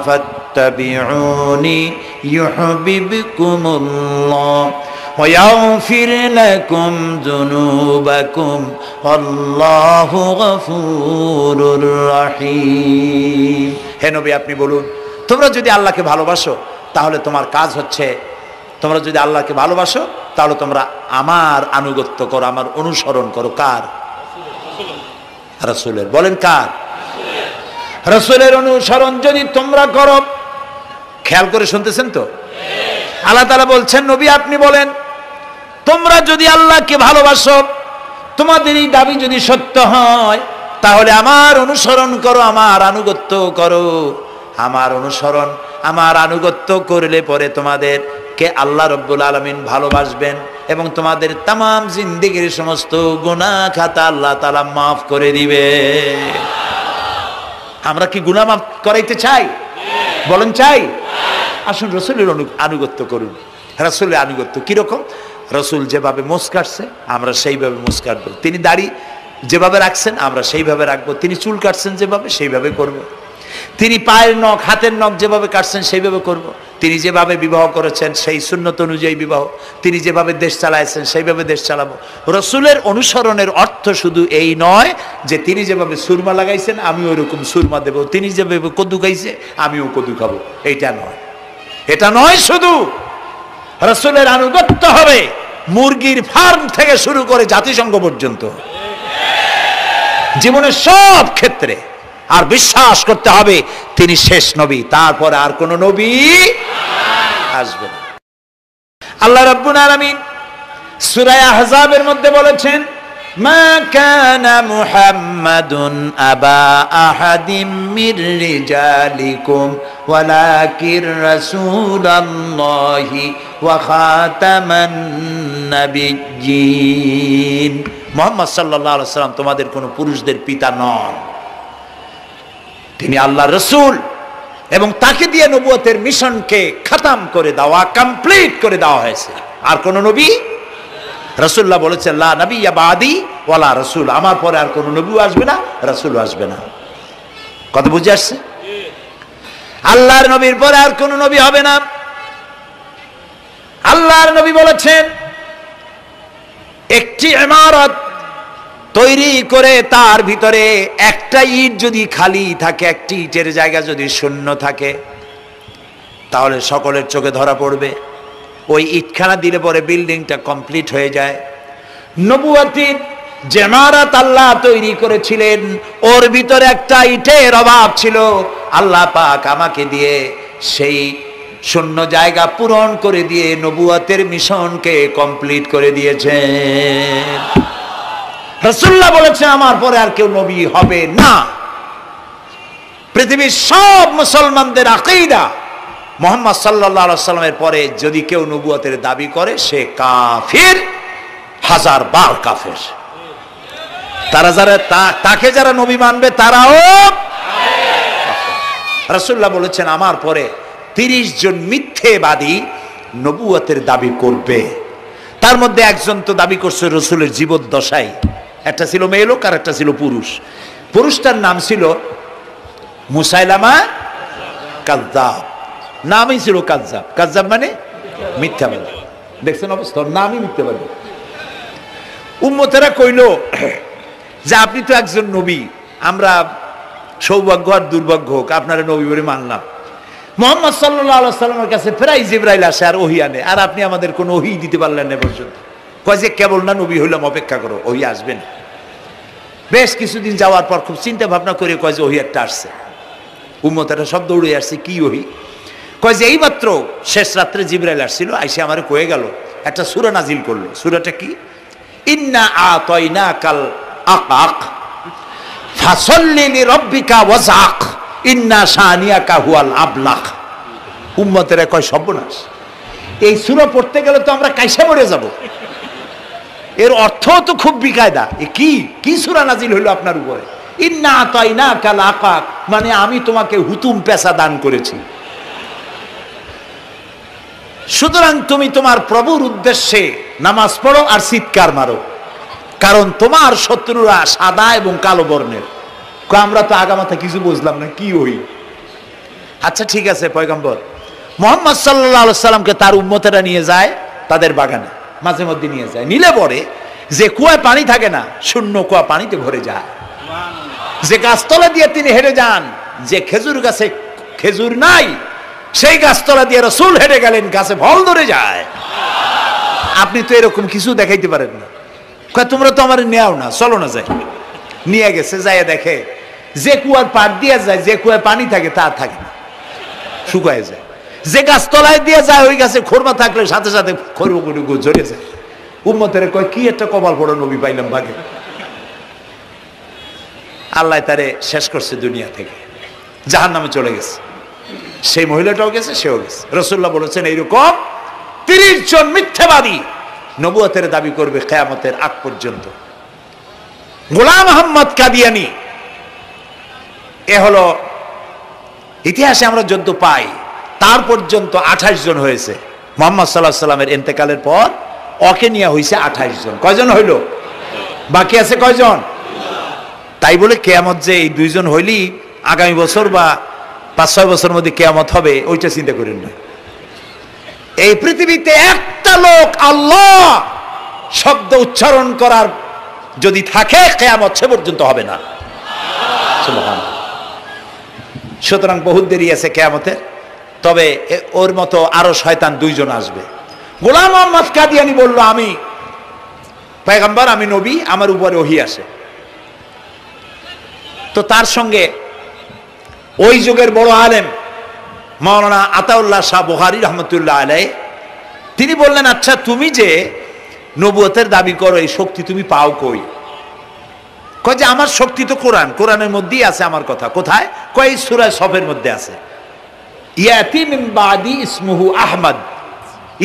ফাত্তাবিউনি ইউহিব্বুকুমুল্লাহ ওয়া ইয়াগফির লাকুম যুনুবাকুম আল্লাহু গফুরুর রহিম। হে নবী আপনি বলুন, তোমরা যদি আল্লাহকে ভালোবাসো তাহলে তোমার কাজ হচ্ছে, তোমরা যদি আল্লাহকে ভালোবাসো তাহলে তোমরা আমার আনুগত্য করো, আমার অনুসরণ করো। কার? রাসূলের। বলেন কার? রাসূলের অনুসরণ যদি তোমরা করো, খেয়াল করে শুনতেছেন তো? আল্লাহ তাআলা বলছেন, নবী আপনি বলেন, তোমরা যদি আল্লাহকে ভালোবাসো, তোমাদের এই দাবি যদি সত্য হয়, তাহলে আমার অনুসরণ করো, আমার আনুগত্য করো। আমার অনুসরণ, আমার আনুগত্য করলে পরে তোমাদেরকে আল্লাহ রাব্বুল আলামিন ভালোবাসবেন এবং তোমাদের তামাম জিন্দেগির সমস্ত গুনাহ খাতা আল্লাহ তাআলা মাফ করে দিবে। আমরা কি গুনাহ মাফ করাইতে চাই? বলেন চাই? আসুন রাসূলের আনুগত্য করুন। রাসূলের আনুগত্য কিরকম? রাসূল যেভাবে মোস কাটছে আমরা সেইভাবে মোস কাটবো। তিনি দাড়ি যেভাবে রাখছেন আমরা সেইভাবে রাখবো। তিনি চুল কাটছেন যেভাবে সেইভাবে করব। তিনি পায়ের নখ, হাতের নখ যেভাবে কাটছেন সেইভাবে করব। তিনি যেভাবে বিবাহ করেছেন সেই সুন্নত অনুযায়ী বিবাহ, তিনি যেভাবে দেশ চালাইছেন সেইভাবে দেশ চালাবো। রাসূলের অনুসরণের অর্থ শুধু এই নয় যে তিনি যেভাবে সুরমা লাগাইছেন আমি ওইরকম সুরমা দেব, তিনি যেভাবে কদু খাইছে আমিও কদু খাবো, এইটা নয়। এটা নয়, শুধু রাসূলের আনুগত্য হবে মুরগির ফার্ম থেকে শুরু করে জাতিসংঘ পর্যন্ত, জীবনের সব ক্ষেত্রে। আর বিশ্বাস করতে হবে তিনি শেষ নবী, তারপরে আর কোন নবী আসবে না। আল্লাহ রাব্বুল আলামিন সূরা আহজাবের মধ্যে বলেছেন, মা কানা মুহাম্মাদুন আবা আহাদিম মির রিজালিকুম ওয়ালাকির রাসূলুল্লাহি ওয়া খাতামান নাবিয়্যিন। মুহাম্মদ সাল্লাল্লাহু আলাইহি ওয়াসাল্লাম তোমাদের কোনো পুরুষদের পিতা নন, তিনি আল্লাহর রাসূল এবং তাকে দিয়ে নবুয়তের মিশনকে খতম করে দেওয়া, কমপ্লিট করে দেওয়া হয়েছে। আর কোন নবী, রাসূলুল্লাহ বলেছেন লা নাবিয়্যা বাদি ওয়ালা রাসূল, আমার পরে আর কোন নবীও আসবে না, রাসূলও আসবে না। কথা বুঝে আসছে? আল্লাহর নবীর পরে আর কোন নবী হবে না। আল্লাহর নবী বলেছেন, একটি ইমারত তৈরি করে তার ভিতরে একটা ইট যদি খালি থাকে, একটি ইটের জায়গা যদি শূন্য থাকে, তাহলে সকলের চোখে ধরা পড়বে। ওই ইটখানা দিলে পরে বিল্ডিংটা কমপ্লিট হয়ে যায়। নবুয়তির যে ইমারত আল্লাহ তৈরি করেছিলেন, ওর ভিতরে একটা ইটের অভাব ছিল। আল্লাহ পাক আমাকে দিয়ে সেই শূন্য জায়গা পূরণ করে দিয়ে নবুয়তের মিশনকে কমপ্লিট করে দিয়েছেন। রাসূলুল্লাহ বলেছে আমার পরে আর কেউ নবী হবে না। পৃথিবীর সব মুসলমানদের আকীদা, মুহাম্মদ সাল্লাল্লাহু আলাইহি ওয়াসাল্লামের পরে যদি কেউ নবুয়তের দাবি করে সে কাফির, হাজার বার কাফির। তারা যারা তাকে যারা নবী মানবে তারাও কাফির। রাসূলুল্লাহ বলেছেন আমার পরে 30 জন মিথ্যেবাদী নবুয়তের দাবি করবে। তার মধ্যে একজন তো দাবি করছে রাসূলের জীবদ্দশায়, একটা ছিল মেয়ে লোক আর একটা ছিল পুরুষ। পুরুষটার নাম ছিল মুসাইলামা কাযযাব, নামই ছিল কাযযাব। কাযযাব মানে মিথ্যাবাদী। দেখছেন অবস্থা, নামই মিথ্যাবাদী। উম্মতেরা কইল যে আপনি তো একজন নবী, আমরা সৌভাগ্য আর দুর্ভাগ্য হোক আপনারা নবী বলে মানলাম। মুহাম্মদ সাল্লাল্লাহু আলাইহি ওয়াসাল্লামের কাছে প্রায় জিবরাইল আসে আর ওহী আনে, আর আপনি আমাদের কোনো ওহী দিতে পারলেন না পর্যন্ত। কয় যে কেবল না নবী হইলাম, অপেক্ষা করো, ওহী আসবে না। বেশ কিছুদিন যাওয়ার পর খুব চিন্তা ভাবনা করে কয় যে ওহী একটা আসছে। উম্মতেরা সব দৌড়ে আসছে, কি ওহী? কয় যে এইমাত্র শেষ রাত্রে জিবরাইল আসছিল, আইসে আমারে কয়ে গেল একটা সূরা নাজিল করলো। সূরাটা কি? ইন্না আতাইনাকাল আকাক ফাসাল্লি লিরাব্বিকা ওয়াজআক ইন্না শানিয়াকা হুয়াল আবলাক। উম্মতেরা কয় সর্বনাশ, এই সূরা পড়তে গেলে তো আমরা কাইসা মরে যাব। এর অর্থ তো খুব বিকায়দা। কি কি সূরা নাজিল হলো আপনার উপরে? ইন্না আতাইনাকাল আকাক মানে আমি তোমাকে হুতুম পেশা দান করেছি, সুতরাং তুমি তোমার প্রভুর উদ্দেশ্যে নামাজ পড়ো আর চিৎকার মারো, কারণ তোমার শত্রুরা সাদা এবং কালো বর্ণের। আমরা তো আগামাথা কিছু বুঝলাম না, কি হই? আচ্ছা ঠিক আছে, পয়গম্বর মুহাম্মদ সাল্লাল্লাহু আলাইহি ওয়াসাল্লামকে তার উম্মতেরা নিয়ে যায় তাদের বাগানে, মাঝে মধ্যে নিয়ে যায়। নিলে পরে যে কুয়ায় পানি থাকে না, শূন্য কুয়া পানিতে ভরে যায়। যে গাছতলা দিয়ে তিনি হেঁটে যান, যে খেজুর গাছে খেজুর নাই সেই গাছতলা দিয়ে রাসূল হেঁটে গেলেন, গাছে ফল ধরে যায়। আপনি তো এরকম কিছু দেখাইতে পারেন না। তোমরা তো আমার নেও না, চলো না যাই। নিয়ে গেছে, যাইয়া দেখে যে কুয়ার পাড় দিয়ে যায়, যে কুয়ায় পানি থাকে তা থাকে না, শুকায় যায়। যে গাছ তলায় দিয়ে যায় ওই গাছে খোরমা থাকলে সাথে সাথে খরগুড়ি ঝরে যায়। উম্মতের কয় কি একটা কপাল পড়ো নবী পাইলাম ভাগে। আল্লাহ তারে শেষ করছে দুনিয়া থেকে, জাহান্নামে চলে গেছে। সেই মহিলাটাও গেছে, সেও গেছে। রাসূলুল্লাহ বলেছেন এইরকম 30 জন মিথ্যাবাদী নবুয়তের দাবি করবে কিয়ামতের আগ পর্যন্ত। গোলাম আহমদ কাদিয়ানী, এ হলো ইতিহাসে আমরা যদ্য পাই তার পর্যন্ত 28 জন হয়েছে। মুহাম্মদ সাল্লাল্লাহু আলাইহি সাল্লামের ইন্তেকালের পর ওকে নিয়ে হয়েছে 28 জন। কয়জন হইল? বাকি আছে কয়জন? তাই বলে কিয়ামত যে এই 2 জন হইলি আগামী বছর বা 5-6 বছরের মধ্যে কিয়ামত হবে ওইটা চিন্তা করেন না। এই পৃথিবীতে একটা লোক আল্লাহ শব্দ উচ্চারণ করার যদি থাকে কিয়ামত সে পর্যন্ত হবে না। সুবহানাল্লাহ। সুতরাং বহুত দেরি আছে কিয়ামতে। তবে ওর মতো আরো শয়তান 2 জন আসবে। গোলাম আহমদ কাদিয়ানী বলল আমি পয়গম্বর, আমি নবী, আমার উপরে ওহী আসে। তো তার সঙ্গে ওই যুগের বড় আলেম মাওলানা আতাউল্লাহ শাহ বুখারী রহমতুল্লাহ আলাইহি তিনি বললেন, আচ্ছা তুমি যে নবুয়তের দাবি করো এই শক্তি তুমি পাও কই? কয় যে আমার শক্তি তো কোরআন, কোরআনের মধ্যেই আছে আমার কথা। কোথায়? কয় সূরা সফের মধ্যে আছে, ইয়াতি মিন বাদি ইসমুহু আহমদ।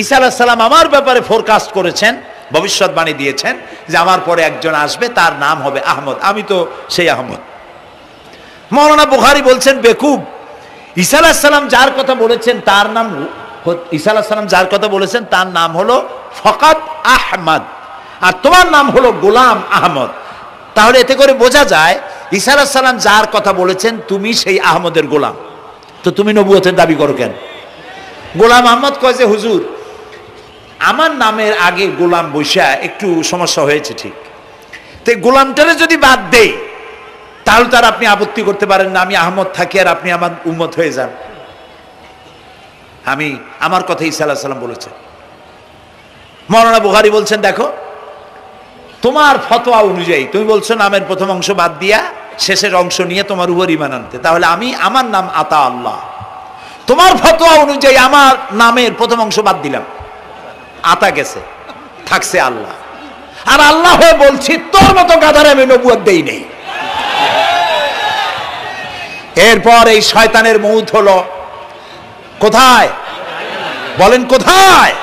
ঈসা আলাইহিস সালাম আমার ব্যাপারে ফোরকাস্ট করেছেন, ভবিষ্যৎবাণী দিয়েছেন যে আমার পরে একজন আসবে তার নাম হবে আহমদ, আমি তো সেই আহমদ। মাওলানা বুখারী বলছেন বেকুব, ঈসা আলাইহিস সালাম যার কথা বলেছেন তার নাম, ঈসা আলাইহিস সালাম যার কথা বলেছেন তার নাম হলো ফকাত আহমদ, আর তোমার নাম হলো গোলাম আহমদ। তাহলে এতে করে বোঝা যায় ঈসা আলাইহিস সালাম যার কথা বলেছেন তুমি সেই আহমদের গোলাম, তো তুমি নবুয়তের দাবি করো কেন? গোলাম আহমদ কয় যে হুজুর আমার নামের আগে গোলাম বৈশা একটু সমস্যা হয়েছে, ঠিক, তো গোলামটারে যদি বাদ দেই তাহলে তার আপনি আপত্তি করতে পারেন না আমি আহমদ থাকি আর আপনি আমার উম্মত হয়ে যান। আমি আমার কথা ঈসা আলাইহিস সালাম বলেছেন। মাওলানা বুখারী বলছেন দেখো তোমার ফতোয়া অনুযায়ী তুমি বলছো নামের প্রথম অংশ বাদ দিয়া শেষের অংশ নিয়ে তোমার উপর ঈমান আনতে, তাহলে আমি আমার নাম আতা আল্লাহ, তোমার ফতোয়া অনুযায়ী আমার নামের প্রথম অংশ বাদ দিলাম, আতা গেছে, থাকছে আল্লাহ। আর আল্লাহ হয়ে বলছি তোর মতো গাধারে আমি নবুয়ত দেই নেই। এরপর এই শয়তানের মৌত হলো কোথায়? বলেন কোথায়?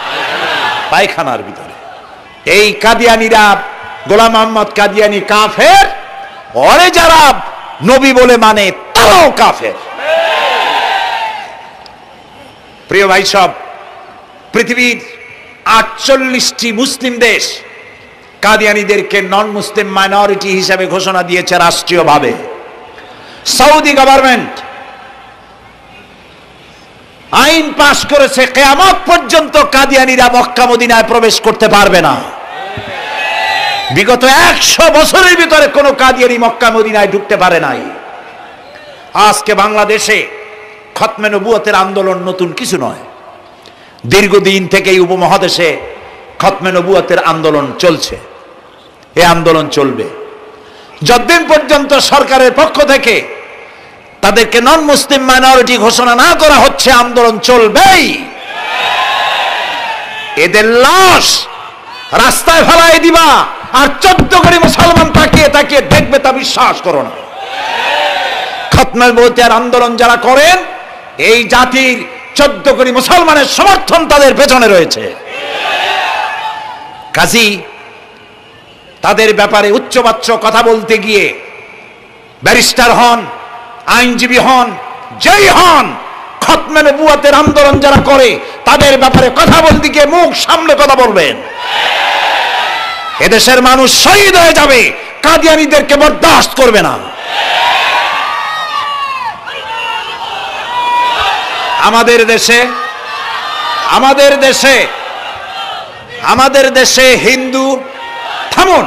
পায়খানার ভিতরে। এই কাদিয়ানীরা, গোলাম আহমদ কাদিয়ানী কাফের, ওরে যারা নবী বলে মানে তারাও কাফের। প্রিয় ভাই সব, পৃথিবীর 48টি মুসলিম দেশ কাদিয়ানীদেরকে নন মুসলিম মাইনরিটি হিসেবে ঘোষণা দিয়েছে রাষ্ট্রীয়ভাবে। সৌদি গভর্নমেন্ট আইন পাশ করেছে কিয়ামত পর্যন্ত কাদিয়ানীরা মক্কা মদিনায় প্রবেশ করতে পারবে না। বিগত 100 বছরের ভিতরে কোনো কাদিয়ানী মক্কা মদিনায় ঢুকতে পারে নাই। আজকে বাংলাদেশে খতমে নবুয়তের আন্দোলন নতুন কিছু নয়, দীর্ঘদিন থেকে এই উপমহাদেশে খতমে নবুয়তের আন্দোলন চলছে। এই আন্দোলন চলবে যতদিন পর্যন্ত সরকারের পক্ষ থেকে তাদেরকে নন মুসলিম মাইনরিটি ঘোষণা না করা হচ্ছে, আন্দোলন চলবেই। এদের লাশ রাস্তায় ফেলাই দিবা আর 14 কোটি মুসলমান তাকিয়ে তাকিয়ে দেখবে, তা বিশ্বাস করো না। খতমে নবুয়তের আন্দোলন যারা করেন এই জাতির 14 কোটি মুসলমানের সমর্থন তাদের পেছনে রয়েছে। কাজী তাদের ব্যাপারে উচ্চবাচ্য কথা বলতে গিয়ে ব্যারিস্টার হন, আইনজীবী হন, যেই হন, খতমে নবুয়তের আন্দোলন যারা করে তাদের ব্যাপারে কথা বলতে গিয়ে মুখ সামনে কথা বলবেন। এদেশের মানুষ শহীদ হয়ে যাবে, কাদিয়ানীদেরকে বরদাস্ত করবে না। আমাদের দেশে হিন্দু, থামুন,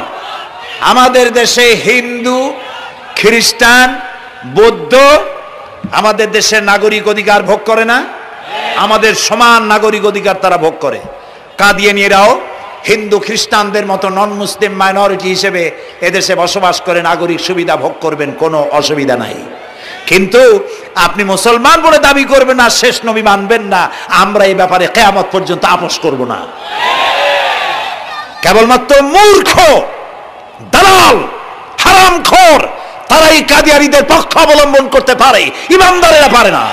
আমাদের দেশে হিন্দু, খ্রিস্টান, বৌদ্ধ আমাদের দেশের নাগরিক অধিকার ভোগ করে না? আমাদের সমান নাগরিক অধিকার তারা ভোগ করে। কাদিয়ানীরাও হিন্দু খ্রিস্টানদের মতো নন মুসলিম মাইনরিটি হিসেবে এদেশে বসবাস করে নাগরিক সুবিধা ভোগ করবেন, কোনো অসুবিধা নাই। কিন্তু আপনি মুসলমান বলে দাবি করবেন না, শেষ নবী মানবেন না, আমরা এই ব্যাপারে কিয়ামত পর্যন্ত আপোষ করব না। কেবলমাত্র মূর্খ, দালাল, হারামখোর তারাই কাদিয়ানীদের পক্ষ অবলম্বন করতে পারে, ইমানদারেরা পারে না।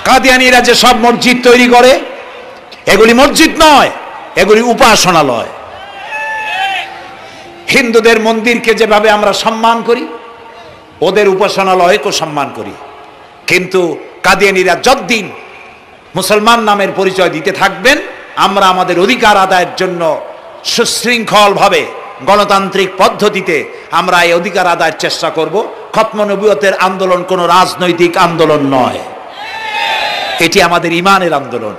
কাদিয়ানীরা যে সব মসজিদ তৈরি করে, এগুলি মসজিদ নয়, এগুলি উপাসনালয়। হিন্দুদের মন্দিরকে যেভাবে আমরা সম্মান করি, ওদের উপাসনালয়কেও সম্মান করি। কিন্তু কাদিয়ানীরা যতদিন মুসলমান নামের পরিচয় দিতে থাকবেন, আমরা আমাদের অধিকার আদায়ের জন্য সুশৃঙ্খলভাবে গণতান্ত্রিক পদ্ধতিতে আমরা এই অধিকার আদায়ের চেষ্টা করব। খতম নবুয়তের আন্দোলন কোনো রাজনৈতিক আন্দোলন নয়, এটি আমাদের ইমানের আন্দোলন।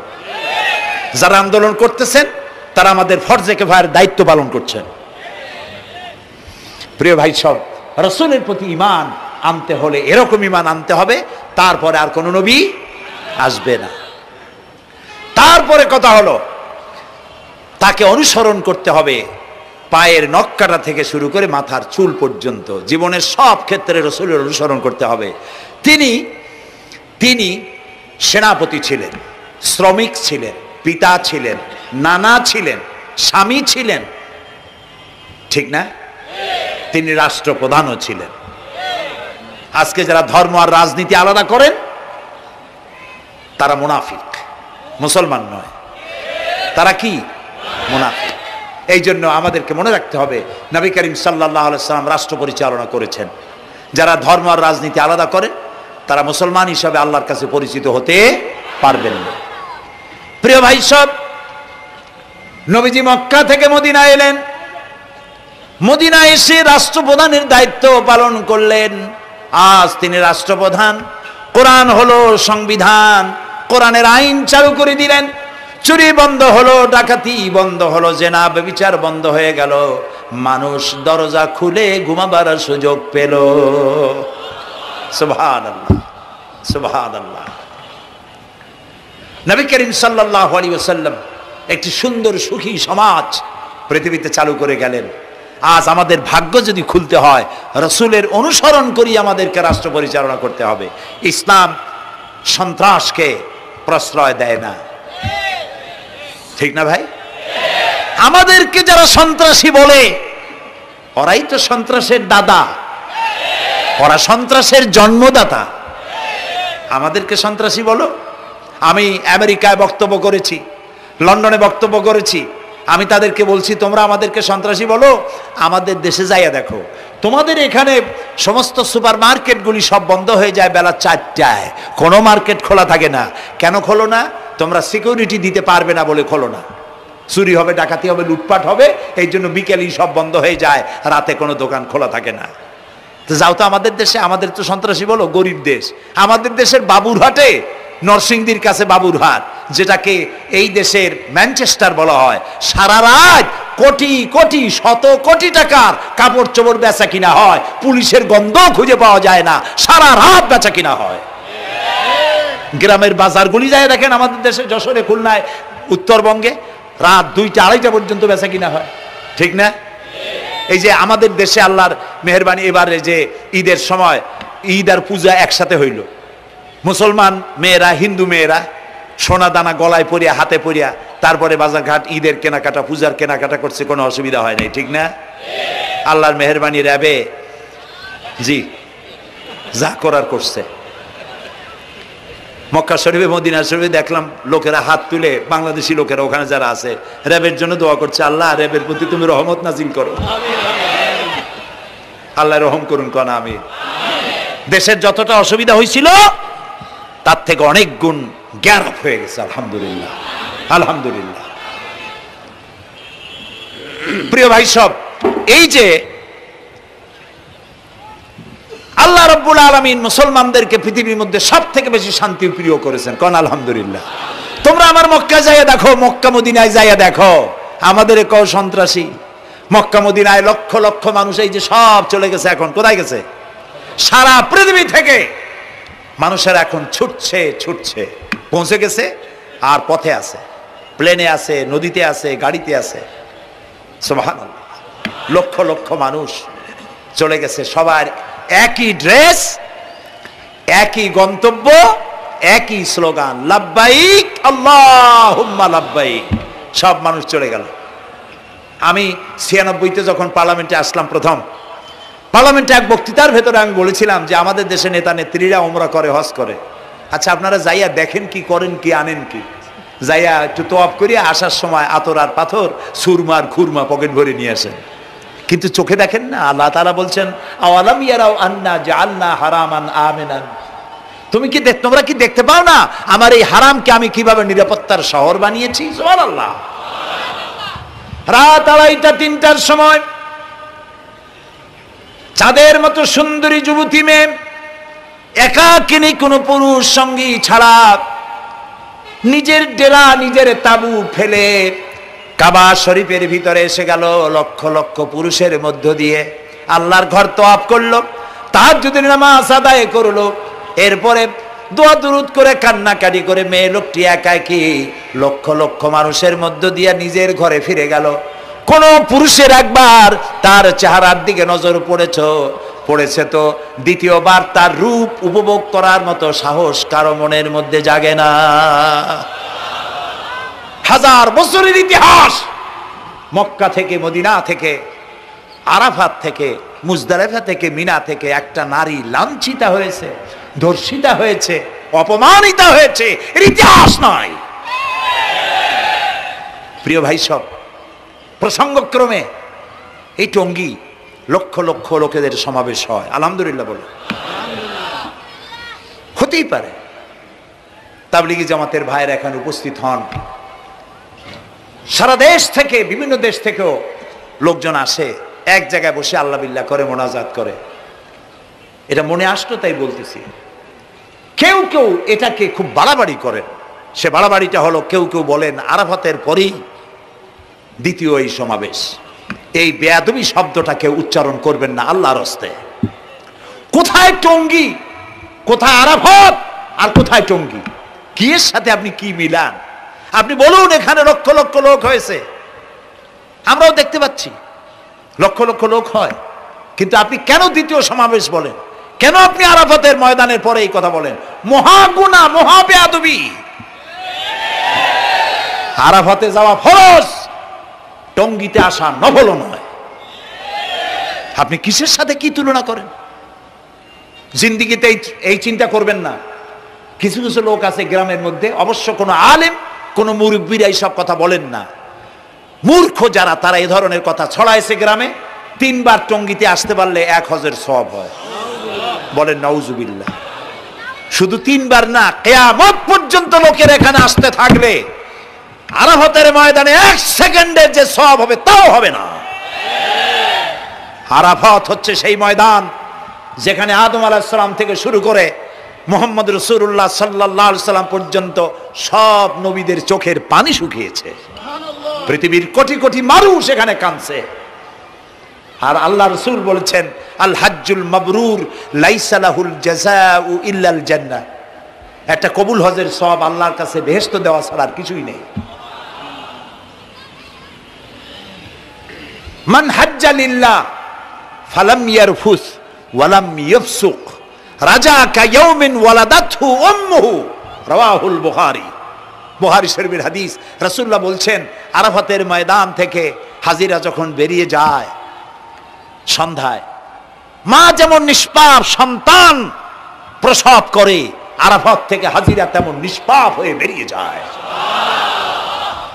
যারা আন্দোলন করতেছেন তারা আমাদের ফরজে কিফায়ার দায়িত্ব পালন করছেন। প্রিয় ভাই সব, রাসূলের প্রতি ঈমান আনতে হলে এরকম ঈমান আনতে হবে, তারপরে আর কোনো নবী আসবে না। তারপরে কথা হলো তাকে অনুসরণ করতে হবে পায়ের নখকাটা থেকে শুরু করে মাথার চুল পর্যন্ত, জীবনের সব ক্ষেত্রে রাসূলের অনুসরণ করতে হবে। তিনি সেনাপতি ছিলেন, শ্রমিক ছিলেন, পিতা ছিলেন, নানা ছিলেন, স্বামী ছিলেন, ঠিক না? তিনি রাষ্ট্রপ্রধানও ছিলেন। আজকে যারা ধর্ম আর রাজনীতি আলাদা করেন তারা মুনাফিক, মুসলমান নয়, তারা কি? মুনাফিক। এই জন্য আমাদেরকে মনে রাখতে হবে নবী করিম সাল্লাল্লাহু আলাইহি সাল্লাম রাষ্ট্র পরিচালনা করেছেন। যারা ধর্ম আর রাজনীতি আলাদা করেন তারা মুসলমান হিসাবে আল্লাহর কাছে পরিচিত হতে পারবেন না। প্রিয় ভাই সব, নবীজি মক্কা থেকে মদিনা এলেন, মদিনা এসে রাষ্ট্রপ্রধানের দায়িত্ব পালন করলেন। আজ তিনি রাষ্ট্রপ্রধান, কোরআন হলো সংবিধান, কোরআনের আইন চালু করে দিলেন। চুরি বন্ধ হলো, ডাকাতি বন্ধ হলো, জেনা ব্যভিচার বন্ধ হয়ে গেল, মানুষ দরজা খুলে ঘুমাবার সুযোগ পেল। সুবহানাল্লাহ, সুবহানাল্লাহ। নবী করিম সাল্লাল্লাহু আলাইহি ওয়াসাল্লাম একটি সুন্দর সুখী সমাজ পৃথিবীতে চালু করে গেলেন। আজ আমাদের ভাগ্য যদি খুলতে হয়, রাসূলের অনুসরণ করি আমাদেরকে রাষ্ট্র পরিচালনা করতে হবে। ইসলাম সন্ত্রাসকে প্রশ্রয় দেয় না, ঠিক না ভাই? আমাদেরকে যারা সন্ত্রাসী বলে, ওরাই তো সন্ত্রাসের দাদা, ওরা সন্ত্রাসের জন্মদাতা। আমাদেরকে সন্ত্রাসী বলো? আমি আমেরিকায় বক্তব্য করেছি, লন্ডনে বক্তব্য করেছি, আমি তাদেরকে বলছি তোমরা আমাদেরকে সন্ত্রাসী বলো, আমাদের দেশে যাইয়া দেখো, তোমাদের এখানে সমস্ত সুপার মার্কেটগুলি সব বন্ধ হয়ে যায় বেলা 4টায়, কোনো মার্কেট খোলা থাকে না। কেন খোলো না? তোমরা সিকিউরিটি দিতে পারবে না বলে খোলো না। চুরি হবে, ডাকাতি হবে, লুটপাট হবে, এই জন্য বিকেলেই সব বন্ধ হয়ে যায়, রাতে কোনো দোকান খোলা থাকে না। তো যাও তো আমাদের দেশে, আমাদের তো সন্ত্রাসী বলো, গরিব দেশ। আমাদের দেশের বাবুরহাটে, নরসিংদীর কাছে বাবুরহাট, যেটাকে এই দেশের ম্যানচেস্টার বলা হয়, সারা রাত কোটি কোটি শত কোটি টাকার কাপড় চোপড় বেচা কিনা হয়, পুলিশের গন্ধ খুঁজে পাওয়া যায় না, সারা রাত বেচা কিনা হয়। গ্রামের বাজারগুলি যায় দেখেন আমাদের দেশে, যশোরে, খুলনায়, উত্তরবঙ্গে রাত 2টা 2:30 পর্যন্ত বেচা কিনা হয়, ঠিক না? এই যে আমাদের দেশে আল্লাহর মেহেরবানি, এবারে যে ঈদের সময় ঈদ আর পূজা একসাথে হইল, মুসলমান মেয়েরা, হিন্দু মেয়েরা সোনা দানা গলায় পরিয়া, হাতে পরিয়া, তারপরে বাজারঘাট ঈদের কেনাকাটা, পূজার কেনাকাটা করছে, কোনো অসুবিধা হয় নাই, ঠিক না? আল্লাহর মেহেরবানি, র্যাবে জি যা করার করছে। মক্কা শরীফে, মদিনা শরীফে দেখলাম লোকেরা হাত তুলে, বাংলাদেশি লোকেরা ওখানে যারা আছে, র্যাবের জন্য দোয়া করছে, আল্লাহ র্যাবের প্রতি তুমি রহমত নাজিল করো, আল্লাহ রহম করুন, কোন আমি। দেশের যতটা অসুবিধা হয়েছিল তার থেকে অনেক গুণ জ্ঞান হয়ে গেছে, আলহামদুলিল্লাহ, আলহামদুলিল্লাহ। প্রিয় ভাই সব, এই যে আল্লাহ রাব্বুল আলামিন মুসলমানদেরকে পৃথিবীর মধ্যে সব থেকে বেশি শান্তি প্রিয় করেছেন, কোন আলহামদুলিল্লাহ। তোমরা আমার মক্কা যাইয়া দেখো, মক্কা মদিনায় যাইয়া দেখো, আমাদের কেউ সন্ত্রাসী? মক্কা মদিনায় লক্ষ লক্ষ মানুষ, এই যে সব চলে গেছে, এখন কোথায় গেছে? সারা পৃথিবী থেকে মানুষেরা এখন ছুটছে ছুটছে। পৌঁছে গেছে, আর পথে আছে, প্লেনে আছে, নদীতে আছে, গাড়িতে আছে। সুবহানাল্লাহ, লক্ষ লক্ষ মানুষ চলে গেছে, সবার একই ড্রেস, একই গন্তব্য, একই স্লোগান, লাব্বাইক আল্লাহুম্মা লাব্বাইক। সব মানুষ চলে গেল। আমি 96-তে যখন পার্লামেন্টে আসলাম, প্রথম পার্লামেন্টে এক বক্তৃতার ভেতরে আমি বলেছিলাম যে আমাদের দেশে নেতা নেত্রীরা ওমরা করে, হজ করে। আচ্ছা, আপনারা যাইয়া দেখেন কি, করেন কি, আনেন কি? যাইয়া একটু তোয়াব করিয়া আসার সময় আতর আর পাথর, সুরমার খুরমা পকেট ভরে নিয়ে আসেন, কিন্তু চোখে দেখেন না। আল্লাহ তাআলা বলছেন, আওয়ালাম ইয়ারাউ আন্না জাআলনা হারামান আমিনান, তোমরা কি দেখতে পাও না আমার এই হারামকে আমি কিভাবে নিরাপত্তার শহর বানিয়েছি? সুবহানাল্লাহ। রাত 2:30-3টার সময় চাঁদের মতো সুন্দরী যুবতী মেয়ে একাকিনী, কোনো পুরুষ সঙ্গী ছাড়া নিজের ডেরা, নিজের তাবু ফেলে কাবা শরীফের ভিতরে এসে গেল। লক্ষ লক্ষ পুরুষের মধ্য দিয়ে আল্লাহর ঘর তওয়াফ করলো, তাহাজ্জুদের নামাজ আদায় করলো, এরপরে দোয়া দুরুদ করে কান্নাকাটি করে মেয়ে লোকটি একাকী লক্ষ লক্ষ মানুষের মধ্য দিয়ে নিজের ঘরে ফিরে গেল। কোন পুরুষের একবার তার চেহারার দিকে নজর পড়েছে তো দ্বিতীয়বার তার রূপ উপভোগ করার মতো সাহস কারো মনের মধ্যে জাগে না। হাজার বছরের ইতিহাস, মক্কা থেকে, মদিনা থেকে, আরাফাত থেকে, মুজদালিফা থেকে, মিনা থেকে একটা নারী লাঞ্ছিতা হয়েছে, ধর্ষিতা হয়েছে, অপমানিতা হয়েছে, এর ইতিহাস নাই। প্রিয় ভাই সব, প্রসঙ্গক্রমে এই টঙ্গী লক্ষ লক্ষ লোকেদের সমাবেশ হয়, আলহামদুলিল্লাহ বলে। হতেই পারে তাবলিগি জামাতের ভাইয়েরা এখানে উপস্থিত হন, সারা দেশ থেকে, বিভিন্ন দেশ থেকেও লোকজন আসে, এক জায়গায় বসে আল্লাহ বিল্লাহ করে, মোনাজাত করে। এটা মনে আসলো তাই বলতেছি। কেউ কেউ এটাকে খুব বাড়াবাড়ি করেন। সে বাড়াবাড়িটা হলো, কেউ কেউ বলেন আরাফাতের পরেই দ্বিতীয় এই সমাবেশ। এই বেয়াদবি শব্দটাকে উচ্চারণ করবেন না আল্লাহর হস্তে। কোথায় টঙ্গী, কোথায় আরাফাত, আর কোথায় টঙ্গী? কি এর সাথে আপনি কি মিলান? আপনি বলুন এখানে লক্ষ লক্ষ লোক হয়েছে, আমরাও দেখতে পাচ্ছি লক্ষ লক্ষ লোক হয়, কিন্তু আপনি কেন দ্বিতীয় সমাবেশ বলেন? কেন আপনি আরাফাতের ময়দানের পরে এই কথা বলেন? মহাগুনাহ, মহা বেয়াদবি। আরাফাতে যাওয়া ফরজ, টঙ্গীতে আসা নফল নয়। আপনি কিসের সাথে কি তুলনা করেন? জিন্দিগিতে এই চিন্তা করবেন না। কিছু কিছু লোক আছে গ্রামের মধ্যে, অবশ্য কোনো আলেম, কোনো মুরব্বীরা এইসব কথা বলেন না, মূর্খ যারা, তারা এই ধরনের কথা ছড়াইছে গ্রামে। 3 বার টঙ্গীতে আসতে পারলে 1 হজের সওয়াব হয়। বলেন নাউজুবিল্লাহ। শুধু 3 বার না, কিয়ামত পর্যন্ত লোকের এখানে আসতে থাকলে আরাফাতের ময়দানে 1 সেকেন্ডের যে সওয়াব হবে তাও হবে না। আরাফাত হচ্ছে সেই ময়দান যেখানে আদম আলাইহিস সালাম থেকে শুরু করে মুহাম্মদ রাসূলুল্লাহ সাল্লাল্লাহু আলাইহি সাল্লাম পর্যন্ত সব নবীদের চোখের পানি শুকিয়েছে। পৃথিবীর কোটি কোটি মানুষ এখানে কাঁদছে। আর আল্লাহ রাসূল বলেছেন, আল হাজ্জুল মাবরুর লাইসা লাহুল জাযাউ ইল্লাল জান্নাহ। একটা কবুল হজের সওয়াব আল্লাহর কাছে বেহেশত দেওয়া ছাড়া আর কিছুই নেই। মান হাজ্জা লিল্লাহ ফালাম ইয়ারফুস ওয়ালাম ইয়াফসুক রাজা কায়াউমিন ওয়ালাদাতহু উম্মুহু, রাওয়াহুল বুখারী। বুখারী শরীফের হাদিস। রাসূলুল্লাহ বলছেন, আরাফাতের ময়দান থেকে হাজিরা যখন বেরিয়ে যায় সন্ধ্যায়, মা যেমন নিষ্পাপ সন্তান প্রসব করে, আরাফাত থেকে হাজিরা তেমন নিষ্পাপ হয়ে বেরিয়ে যায়।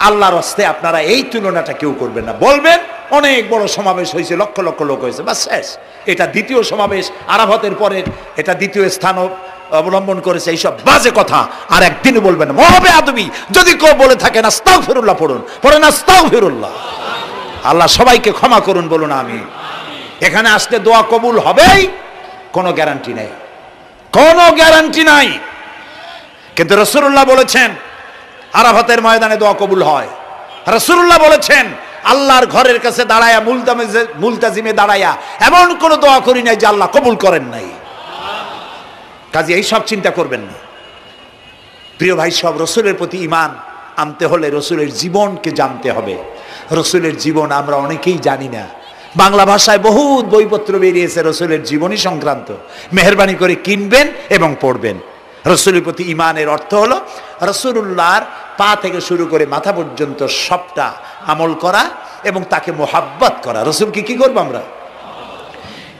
আল্লাহর হস্তে আপনারা এই তুলনাটা কেউ করবেন না। বলবেন অনেক বড় সমাবেশ হয়েছে, লক্ষ লক্ষ লোক হয়েছে, বাস শেষ। এটা দ্বিতীয় সমাবেশ, আরাফাতের পরে এটা দ্বিতীয় স্থান অবলম্বন করেছে, এইসব বাজে কথা আর একদিনও বলবেন না। মহাবেয়াদবি যদি কেউ বলে থাকেন, আস্তাগফিরুল্লাহ পড়ুন আস্তাগফিরুল্লাহ। আল্লাহ সবাইকে ক্ষমা করুন, বলুন আমিন। এখানে আসলে দোয়া কবুল হবেই, কোনো গ্যারান্টি নেই, কোনো গ্যারান্টি নাই। কিন্তু রাসূলুল্লাহ বলেছেন আরাফাতের ময়দানে দোয়া কবুল হয়। রাসূলুল্লাহ বলেছেন, আল্লাহর ঘরের কাছে দাঁড়ায়া, মুলতাজিমে দাঁড়ায়া এমন কোন দোয়া করি নাই যে আল্লাহ কবুল করেন নাই। কাজে এই সব চিন্তা করবেন না। প্রিয় ভাই সব, রসুলের প্রতি ঈমান আনতে হলে রসুলের জীবনকে জানতে হবে। রসুলের জীবন আমরা অনেকেই জানি না। বাংলা ভাষায় বহুত বইপত্র বেরিয়েছে রসুলের জীবনী সংক্রান্ত, মেহেরবানি করে কিনবেন এবং পড়বেন। রসুলের প্রতি ঈমানের অর্থ হলো রসুলুল্লাহর পা থেকে শুরু করে মাথা পর্যন্ত সবটা আমল করা এবং তাকে মোহাব্বত করা। রসুলকে কি করবো আমরা?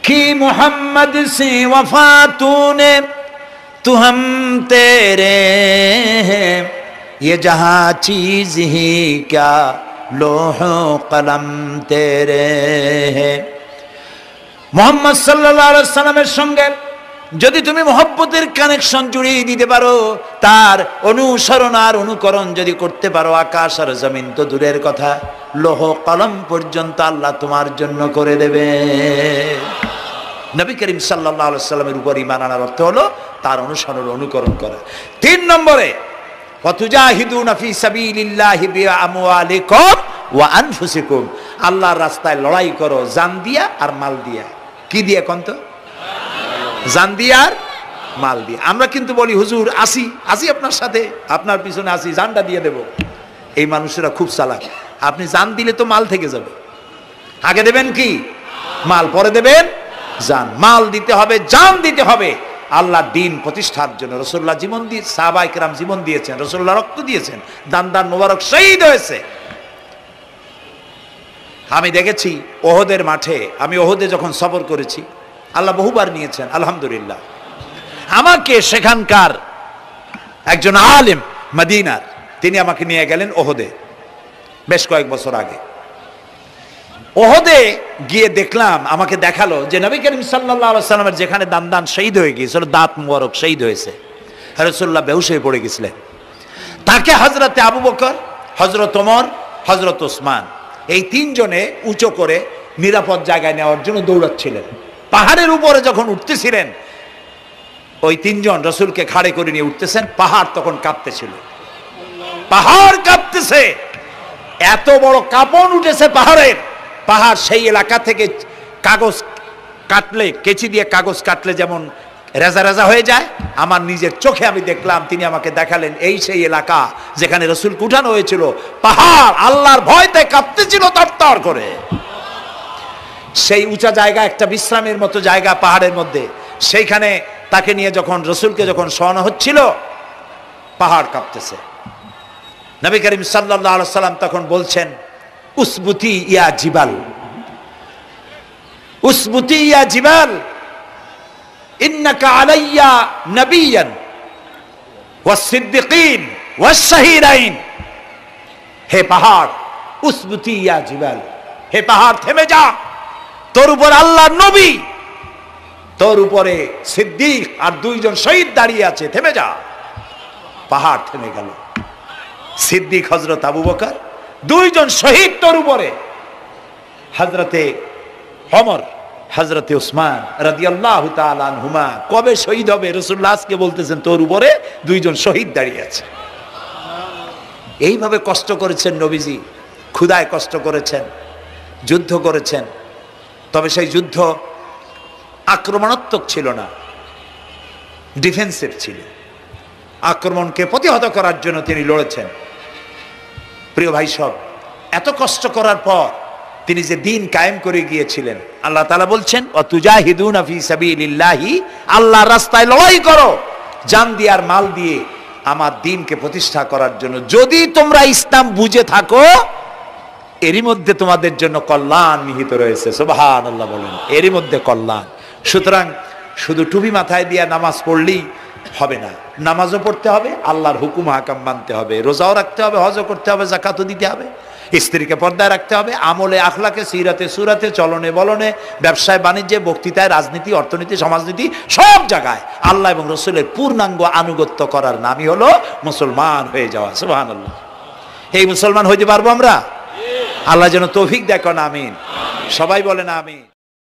কি মোহাম্মদ সে ওয়াফা তুনে তু হাম তেরে হ্যাঁ, ये जहां चीज ही क्या लोह कलम तेरे है। মোহাম্মদ সাল্লাল্লাহু আলাইহি ওয়াসাল্লামের সঙ্গে যদি তুমি মহব্বতের কানেকশন জুড়িয়ে দিতে পারো, তার অনুসরণ আর অনুকরণ যদি করতে পারো, আকাশ আর জমিন তো দূরের কথা, লৌহ কলম পর্যন্ত আল্লাহ তোমার জন্য করে দেবে। নবী করিম সাল্লাল্লাহু আলাইহি ওয়াসাল্লামের উপর ঈমান আনার অর্থ হলো তার অনুসরণ অনুকরণ করা। 3 নম্বরে ওয়াতুজাহিদুনা ফি সাবিলিল্লাহি বিআমওয়ালিকুম ওয়া আনফুসিকুম, আল্লাহর রাস্তায় লড়াই করো জান দিয়া আর মাল দিয়া। কি দিয়ে কোন তো? জান দিয়া আর মাল দিয়ে। আমরা কিন্তু বলি হুজুর আসি আসি আপনার সাথে, আপনার পিছনে আসি, জানটা দিয়ে দেব। এই মানুষেরা খুব চালাক। আপনি জান দিলে তো মাল থেকে যাবে। আগে দেবেন কি? মাল, পরে দেবেন জান। মাল দিতে হবে, জান দিতে হবে আল্লাহর দ্বীন প্রতিষ্ঠার জন্য। রাসূলুল্লাহ জীবন দিয়ে, সাহাবায়ে কেরাম জীবন দিয়েছেন, রাসূলুল্লাহ রক্ত দিয়েছেন, দান মোবারক শহীদ হয়েছে। আমি দেখেছি ওহদের মাঠে, আমি ওহদে যখন সফর করেছি, আল্লাহ বহুবার নিয়েছেন আলহামদুলিল্লাহ। আমাকে সেখানকার একজন আলেম মদিনার, তিনি আমাকে নিয়ে গেলেন ওহদে বেশ কয়েক বছর আগে। ওহদে গিয়ে দেখলাম, আমাকে দেখালো যে নবী করিম সাল্লাল্লাহু আলাইহি ওয়াসাল্লামের যেখানে দান শহীদ হয়ে গিয়েছিল, দাঁত মোবারক শহীদ হয়েছে, রাসূলুল্লাহ বেহুশ হয়ে পড়ে গেছিলেন। তাকে হযরতে আবু বকর, হযরত ওমর, হযরত ওসমান, এই 3 জনে উঁচু করে নিরাপদ জায়গায় নেওয়ার জন্য দৌড়াচ্ছিলেন। পাহাড়ের উপরে যখন উঠতেছিলেন, ওই 3 জন রাসূলকে খাড়ে করে নিয়ে উঠতেছেন। পাহাড় তখন কাঁপতেছিল, পাহাড় কাঁপতেছে, এত বড় কাঁপন উঠেছে পাহাড়ের। পাহাড় সেই এলাকা থেকে কাগজ কাটলে, কেচি দিয়ে কাগজ কাটলে যেমন রেজা রেজা হয়ে যায়, আমার নিজের চোখে আমি দেখলাম। তিনি আমাকে দেখালেন এই সেই এলাকা যেখানে রাসূলকে উঠানো হয়েছিল। পাহাড় আল্লাহর ভয়তে কাঁপতেছিল তরতর করে। সেই উঁচা জায়গা, একটা বিশ্রামের মতো জায়গা পাহাড়ের মধ্যে, সেইখানে তাকে নিয়ে যখন রাসূলকে যখন শোয়ানো হচ্ছিল, পাহাড় কাঁপতেছে। নবী করিম সাল্লাল্লাহু আলাইহি ওয়াসাল্লাম তখন বলছেন, উসবুতি ইয়া জিবাল, উসবুতি ইয়া জিবাল, ইন্নাকা আলাইয়া নবিয়ান ওয়াস সিদ্দিকিন ওয়াস শাহীদাইন। হে পাহাড়, উসবুতি ইয়া জিবাল, হে পাহাড় থেমে যা, তোর উপর আল্লাহর নবী, তোর উপরে সিদ্দিক আর 2 জন শহীদ দাঁড়িয়ে আছে, থেমে যা। পাহাড় থেমে গেল। সিদ্দিক হযরত আবু বকর, 2 জন শহীদ তোর উপরে, হযরতে ওমর, হযরতে ওসমান রাদিয়াল্লাহু তাআলা আনহুমা। কবে শহীদ হবে? রাসূলুল্লাহ আজকে বলতেছেন তোর উপরে 2 জন শহীদ দাঁড়িয়ে আছে। এইভাবে কষ্ট করেছেন নবীজি, ক্ষুধায় কষ্ট করেছেন, যুদ্ধ করেছেন। তবে সেই যুদ্ধ আক্রমণাত্মক ছিল না, ডিফেন্সিভ ছিল। আক্রমণকে প্রতিহত করার জন্য তিনি লড়েছেন। প্রিয় ভাই সব, এত কষ্ট করার পর তিনি যে দ্বীন কায়েম করে গিয়েছিলেন, আল্লাহ তাআলা বলছেন ওয়াতুজাহিদুনা ফি সাবিলিল্লাহি, আল্লাহর রাস্তায় লড়াই করো জান দিয়ে আর মাল দিয়ে আমার দ্বীনকে প্রতিষ্ঠা করার জন্য। যদি তোমরা ইসলাম বুঝে থাকো, এরই মধ্যে তোমাদের জন্য কল্যাণ নিহিত রয়েছে। সুবহানাল্লাহ বলেন, এরই মধ্যে কল্যাণ। সুতরাং শুধু টুপি মাথায় দিয়ে নামাজ পড়লেই হবে না, নামাজও পড়তে হবে, আল্লাহর হুকুম হাকাম মানতে হবে, রোজাও রাখতে হবে, হজও করতে হবে, যাকাতও দিতে হবে, স্ত্রীকে পর্দায় রাখতে হবে, আমলে আখলাকে, সিরাতে সুরাতে, চলনে বলনে, ব্যবসায় বাণিজ্যে, বক্তৃতায়, রাজনীতি, অর্থনীতি, সমাজনীতি, সব জায়গায় আল্লাহ এবং রসুলের পূর্ণাঙ্গ আনুগত্য করার নামই হলো মুসলমান হয়ে যাওয়া। সুবহানাল্লাহ। এই মুসলমান হইতে পারবো আমরা? আল্লাহ যেন তৌফিক দেন। আমিন। সবাই বলেন আমিন।